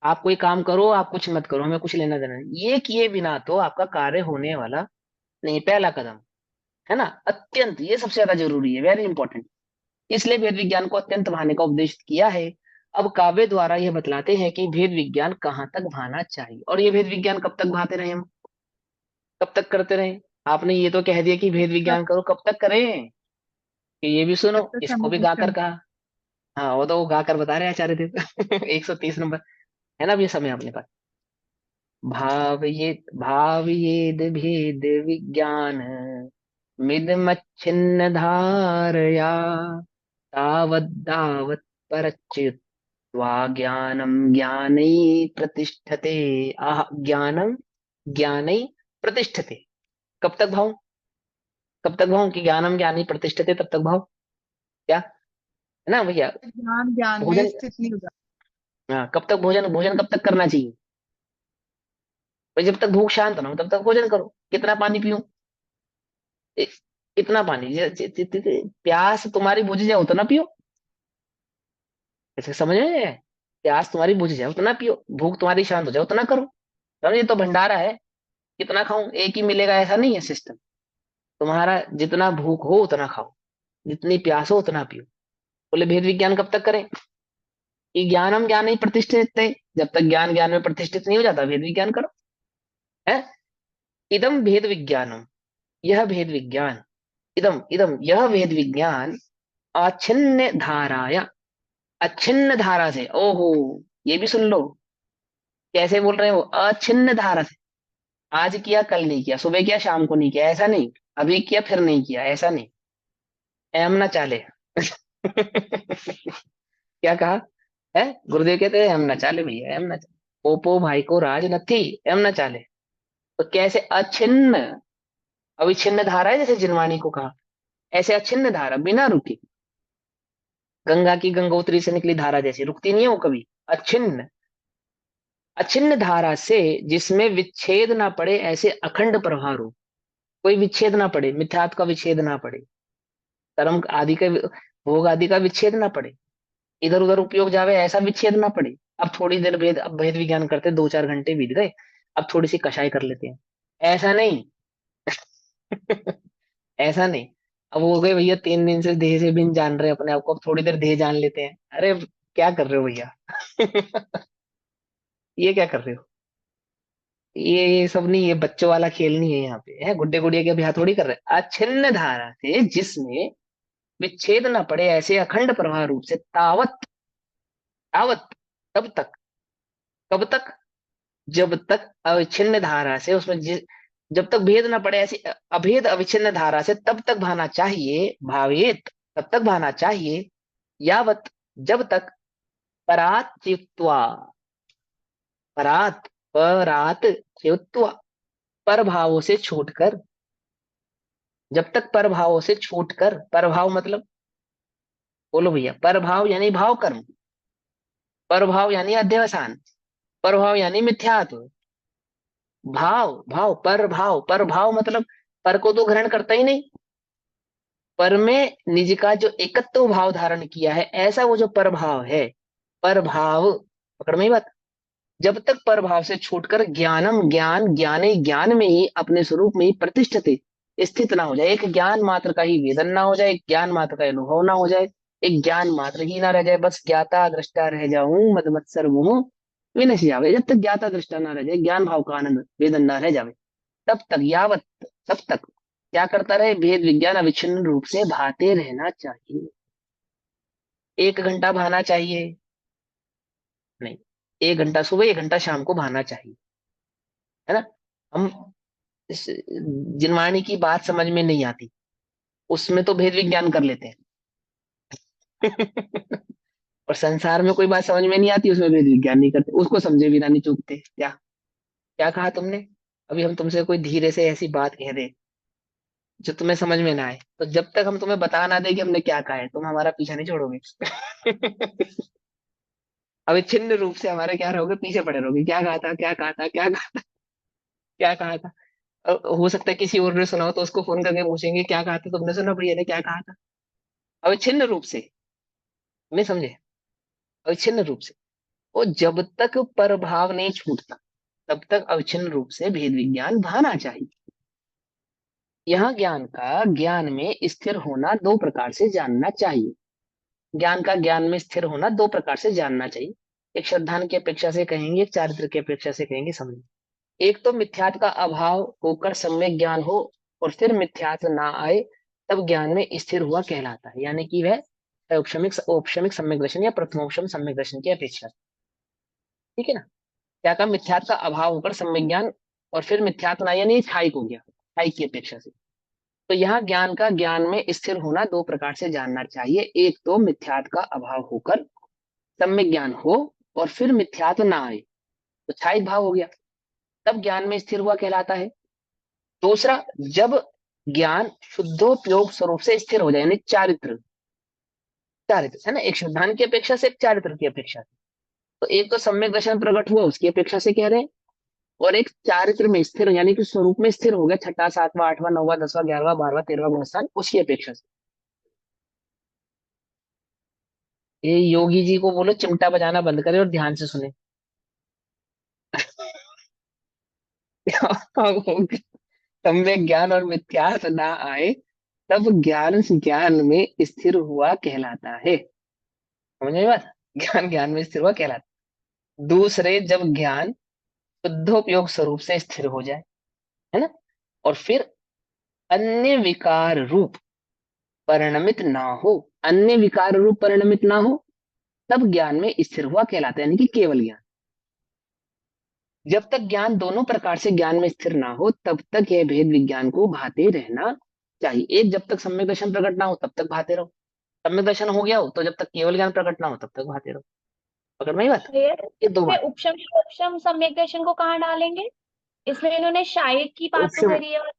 आप कोई काम करो आप कुछ मत करो, हमें कुछ लेना देना नहीं, ये किए बिना तो आपका कार्य होने वाला नहीं। पहला कदम है ना, अत्यंत, ये सबसे ज्यादा जरूरी है, वेरी इंपॉर्टेंट। इसलिए भेद विज्ञान को अत्यंत भाने का उपदेश किया है। अब काव्य द्वारा यह बतलाते हैं कि भेद विज्ञान कहाँ तक भाना चाहिए, और ये भेद विज्ञान कब तक भाते रहे हम, कब तक करते रहे? आपने ये तो कह दिया कि भेद तब विज्ञान करो, कब तक करें? कि ये भी सुनो, तब तक इसको भी गाकर समुपस्थित। कहा। हाँ, वो तो वो गाकर बता रहे हैं आचार्य देव 130 नंबर है ना, अब ये समय अपने पास। भाव ये भेद विज्ञान मिदमच्छिन्न धारया, तावद्दावत् परच्युत्वा ज्ञानं ज्ञानै प्रतिष्ठते। आह, ज्ञानं ज्ञानै प्रतिष्ठते। कब तक भाव? कब तक भाव? कि ज्ञानम ज्ञानी प्रतिष्ठते, तब तक भाव। क्या है ना भैया? ज्ञान ज्ञान में भोजन, स्थित नहीं होगा। हाँ, कब तक भोजन, भोजन कब तक करना चाहिए भाई? जब तक भूख शांत ना हो तब तक भोजन करो। कितना पानी पीऊं? ए- कितना पानी? प्यास तुम्हारी बुझ जाए उतना पियो। ऐसे समझ में आया? प्यास तुम्हारी बुझ जाए उतना पियो, भूख तुम्हारी शांत हो जाए उतना करो। समझ? ये तो भंडारा है, कितना खाऊं, एक ही मिलेगा ऐसा नहीं है सिस्टम। तुम्हारा जितना भूख हो उतना खाओ, जितनी प्यास हो उतना पियो। बोले भेद विज्ञान कब तक करें? कि ज्ञानम ज्ञान ही प्रतिष्ठित है, जब तक ज्ञान ज्ञान में प्रतिष्ठित नहीं हो जाता भेद विज्ञान करो। है इदम भेद विज्ञानम, यह भेद विज्ञान, इदम इदम यह भेद विज्ञान अछिन्न धाराया, अछिन्न धारा से, ओहो, ये भी सुन लो, कैसे बोल रहे हैं वो? अछिन्न धारा से। आज किया कल नहीं किया, सुबह किया शाम को नहीं किया, ऐसा नहीं। अभी किया फिर नहीं किया, ऐसा नहीं। एम ना चाले क्या कहा है गुरुदेव? कहते हैं एम ना चाले भैया, एम ना चाले, पोपो भाई को राज नथी, एम ना चाले। तो कैसे अछिन्न, अविच्छिन्न धारा है, जैसे जिनवाणी को कहा, ऐसे अछिन्न धारा बिना रुकी, गंगा की गंगोत्री से निकली धारा जैसी रुकती नहीं है वो कभी। अछिन्न, अछिन्न धारा से जिसमें विच्छेद ना पड़े, ऐसे अखंड प्रवाह रूप, कोई विच्छेद ना पड़े, मिथ्यात्व का विच्छेद ना पड़े, कर्म आदि का, भोग आदि का विच्छेद ना पड़े, इधर उधर उपयोग जावे ऐसा विच्छेद ना पड़े। अब थोड़ी देर भेद, अब भेद विज्ञान करते 2-4 घंटे बीत गए, अब थोड़ी सी कषाय कर लेते हैं, ऐसा नहीं ऐसा नहीं। अब वो हो गए भैया 3 दिन से देह से बिन जान रहे हैं अपने आप को, अब थोड़ी देर देह जान लेते हैं। अरे क्या कर रहे हो भैया ये क्या कर रहे हो? ये सब नहीं, ये बच्चों वाला खेल नहीं है यहाँ पे, है गुड्डे गुड़िया के अभ्यास थोड़ी कर रहे हैं। अछिन्न धारा से जिसमें विच्छेद न पड़े ऐसे अखंड प्रवाह रूप से तावत तावत तब तक, कब तक, जब तक अविच्छिन्न धारा से उसमें जब तक भेद न पड़े ऐसी अभेद अविच्छिन्न धारा से तब तक बहाना चाहिए, भावेत तब तक बहाना चाहिए, यावत जब तक, परात चित्वा, परात परात चित्वा पर भावों से छूटकर, जब तक पर भावों से छूटकर, पर भाव मतलब, बोलो भैया, पर भाव यानी भाव कर्म, पर भाव यानी अध्यवसान, पर भाव यानी मिथ्यात्व, भाव भाव पर भाव मतलब पर को तो ग्रहण करता ही नहीं, पर में निज का जो एकत्व भाव धारण किया है, ऐसा वो जो पर भाव है, पर भाव, पकड़ में ही बात, जब तक पर भाव से छूटकर ज्ञानम ज्ञान ज्ञाने ज्ञान में ही अपने स्वरूप में ही प्रतिष्ठित स्थित ना हो जाए, एक ज्ञान मात्र का ही वेदन ना हो जाए, एक ज्ञान मात्र का अनुभव ना हो जाए, एक ज्ञान मात्र ही ना रह जाए, बस ज्ञाता दृष्टा रह जाऊं मद मत्सर मोह विनश जावे, जब तक ज्ञाता दृष्टा ना रह जाए, ज्ञान भाव का आनंद वेदन ना रह जावे, तब तक, यावत तब तक क्या करता रहे, भेद विज्ञान अविच्छिन्न रूप से भाते रहना चाहिए। 1 घंटा बहाना चाहिए नहीं, 1 घंटा सुबह 1 घंटा शाम को बहाना चाहिए, है ना। हम इस जिनवाणी की बात समझ में नहीं आती, उसमें तो भेद विज्ञान कर लेते हैं। और संसार में कोई बात समझ में नहीं आती, उसमें भेद विज्ञान नहीं करते, उसको समझे बिना नहीं चूकते। क्या क्या कहा तुमने? अभी हम तुमसे कोई धीरे से ऐसी बात कह दे जो तुम्हें समझ में ना आए, तो जब तक हम तुम्हें बता ना दे कि हमने क्या कहा है, तुम हमारा पीछा नहीं छोड़ोगे। अविच्छिन्न रूप से हमारे क्या रहोगे, पीछे पड़े रहोगे, क्या कहा था, क्या कहा था, क्या कहा था, क्या कहा था। हो सकता है किसी और ने सुना हो तो उसको फोन करके पूछेंगे क्या कहा था, तुमने सुना भैया ने क्या कहा था। अविच्छिन्न रूप से, नहीं समझे, अविच्छिन्न रूप से, वो जब तक परभाव नहीं छूटता तब तक अविच्छिन्न रूप से भेद विज्ञान भाना चाहिए। यह ज्ञान का ज्ञान में स्थिर होना दो प्रकार से जानना चाहिए, ज्ञान का ज्ञान में स्थिर होना दो प्रकार से जानना चाहिए, एक श्रद्धान की अपेक्षा से कहेंगे, एक चारित्र की अपेक्षा से कहेंगे, समझिए। एक तो मिथ्यात्व का अभाव होकर सम्यक ज्ञान हो और फिर मिथ्यात्व ना आए तब ज्ञान में स्थिर हुआ कहलाता है, यानी कि वह औपशमिक औपशमिक सम्यक दर्शन या प्रथमोपशम सम्यक दर्शन की अपेक्षा, ठीक है ना। क्या का मिथ्यात्व का अभाव होकर सम्यक ज्ञान और फिर मिथ्यात्व ना, यानी छायिक हो गया, छायिक की अपेक्षा से। तो यहाँ ज्ञान का ज्ञान में स्थिर होना दो प्रकार से जानना चाहिए, एक तो मिथ्यात्व का अभाव होकर सम्यक ज्ञान हो और फिर मिथ्यात्व ना आए तो छायिक भाव हो गया, तब ज्ञान में स्थिर हुआ कहलाता है। दूसरा, जब ज्ञान शुद्धोपयोग स्वरूप से स्थिर हो जाए, यानी चारित्र, चारित्र है ना, एक श्रद्धान की अपेक्षा से, एक चारित्र की अपेक्षा से। तो एक तो सम्यक दर्शन प्रकट हुआ उसकी अपेक्षा से कह रहे हैं, और एक चारित्र में स्थिर यानी कि स्वरूप में स्थिर हो गया, छठा सातवां आठवां नौवां 10वां 11वां 12वां 13वां गुणस्थान, उसकी अपेक्षा से। ये योगी जी को बोलो चिमटा बजाना बंद करे और ध्यान से सुने। सम्यक ज्ञान और मिथ्यात्व ना आए तब ज्ञान ज्ञान में स्थिर हुआ कहलाता है, समझ में बात, ज्ञान ज्ञान में स्थिर हुआ कहलाता है। दूसरे, जब ज्ञान शुद्धोपयोग स्वरूप से स्थिर हो जाए, है ना, और फिर अन्य विकार रूप परिणमित ना हो, अन्य विकार रूप परिणमित ना हो तब ज्ञान में स्थिर हुआ कहलाता है, यानी कि केवल ज्ञान। जब तक ज्ञान दोनों प्रकार से ज्ञान में स्थिर ना हो तब तक यह भेद विज्ञान को भाते रहना चाहिए। एक, जब तक सम्यक दर्शन प्रकट ना हो तब तक भाते रहो, सम्यक दर्शन हो गया हो तो जब तक केवल ज्ञान प्रकट ना हो तब तक भाते रहो, पकड़ में ही बात। भैया ये दो इसमें बात। उपशम उपशम सम्यक दर्शन को कहाँ डालेंगे? इसमें इन्होंने शायद की बात तो उपशम, करी है और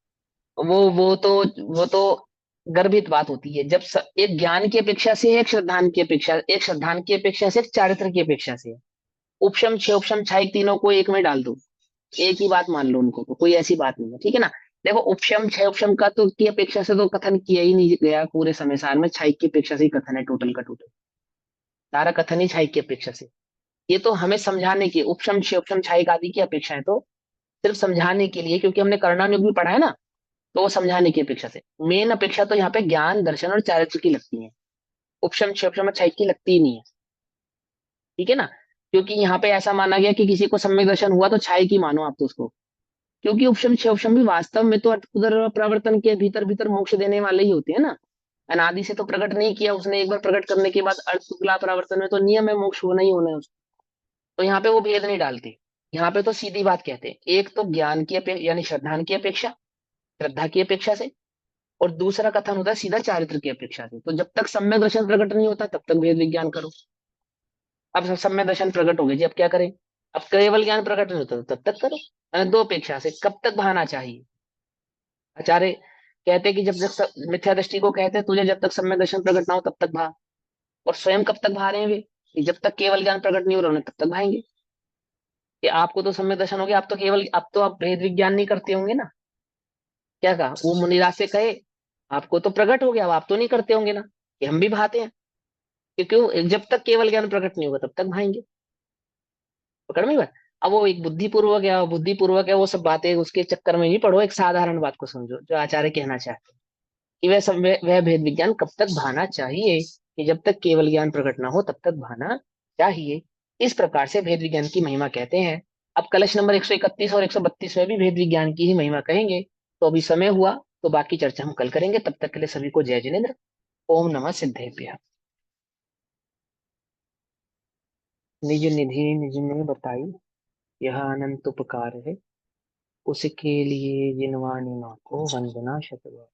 वो तो गर्भित बात होती है, जब एक ज्ञान की अपेक्षा से है, एक श्रद्धान की अपेक्षा, एक श्रद्धान की अपेक्षा से, एक चारित्र की अपेक्षा से है। उपशम छह उपशम छायिक तीनों को एक में डाल दो, एक ही बात मान लो उनको, तो कोई ऐसी बात नहीं है, ठीक है ना। देखो उपशम छह उपशम का तो की अपेक्षा से तो कथन किया ही नहीं गया पूरे समय सार में, छायिक की अपेक्षा से ही कथन है, टोटल का टोटल सारा कथन ही छायिक की अपेक्षा से। ये तो हमें समझाने की, उपशम छह उपशम छायिक आदि की अपेक्षा है तो सिर्फ समझाने के लिए, क्योंकि हमने कर्णानुग भी पढ़ा है ना, तो वो समझाने की अपेक्षा से। मेन अपेक्षा तो यहाँ पे ज्ञान दर्शन और चारित्र की लगती है, उपशम छह उपशम और छायिक की लगती ही नहीं है, ठीक है ना। क्योंकि यहाँ पे ऐसा माना गया कि किसी को सम्यक दर्शन हुआ तो छायिक ही मानो आप तो उसको, क्योंकि उपशम छह उपशम भी वास्तव में तो अर्थ उदर प्रवर्तन के भीतर भीतर मोक्ष देने वाले ही होते हैं ना। अनादि से तो प्रकट नहीं किया उसने, एक बार प्रकट करने के बाद अर्थ शुक्ला परावर्तन में तो नियम है मोक्ष होना ही होना है उसको। तो यहाँ पे वो भेद नहीं डालते, यहाँ पे तो सीधी बात कहते हैं, एक तो ज्ञान की अपेक्षा यानी श्रद्धा की अपेक्षा से, और दूसरा कथन होता है सीधा चारित्र की अपेक्षा से। तो जब तक सम्यक दर्शन प्रकट नहीं होता तब तक भेद विज्ञान करो। अब सम्यक दर्शन प्रकट हो गए जी, अब क्या करें? अब केवल ज्ञान प्रकट नहीं होता तब तक करो। दो अपेक्षा से कब तक बहाना चाहिए? आचार्य कहते कि जब तक मिथ्या दृष्टि को कहते हैं तुझे जब तक सम्यक दर्शन प्रकट ना हो तब तक भा, और स्वयं कब तक भा रहे हैं वे, कि जब तक केवल ज्ञान प्रकट नहीं हो रहा उन्हें तब तक भाएंगे। कि आपको तो सम्यक दर्शन हो गया, आप तो केवल, अब तो आप भेद विज्ञान नहीं करते होंगे ना। क्या कहा वो मुनिराज से कहे, आपको तो प्रकट हो गया, अब आप तो नहीं करते होंगे ना, कि हम भी भाते हैं। क्योंकि जब तक केवल ज्ञान प्रकट नहीं होगा तब तक भाएंगे। पकड़ में बात। अब वो एक बुद्धिपूर्वक है वो सब बातें उसके चक्कर में नहीं पड़ो, एक साधारण बात को समझो जो आचार्य कहना चाहते हैं कि वह भेद विज्ञान कब तक भाना चाहिए, कि जब तक केवल ज्ञान प्रकट ना हो तब तक भाना चाहिए। इस प्रकार से भेद विज्ञान की महिमा कहते हैं। अब कलश नंबर 131 और 132 में भी भेद विज्ञान की ही महिमा कहेंगे। तो अभी समय हुआ, तो बाकी चर्चा हम कल करेंगे। तब तक के लिए सभी को जय जिनेन्द्र। ओम नमः सिद्धेभ्यः। निज निधि निज ने बताई, यह अनंत उपकार है, उसके लिए जिनवानी माँ को वंदना शतबार।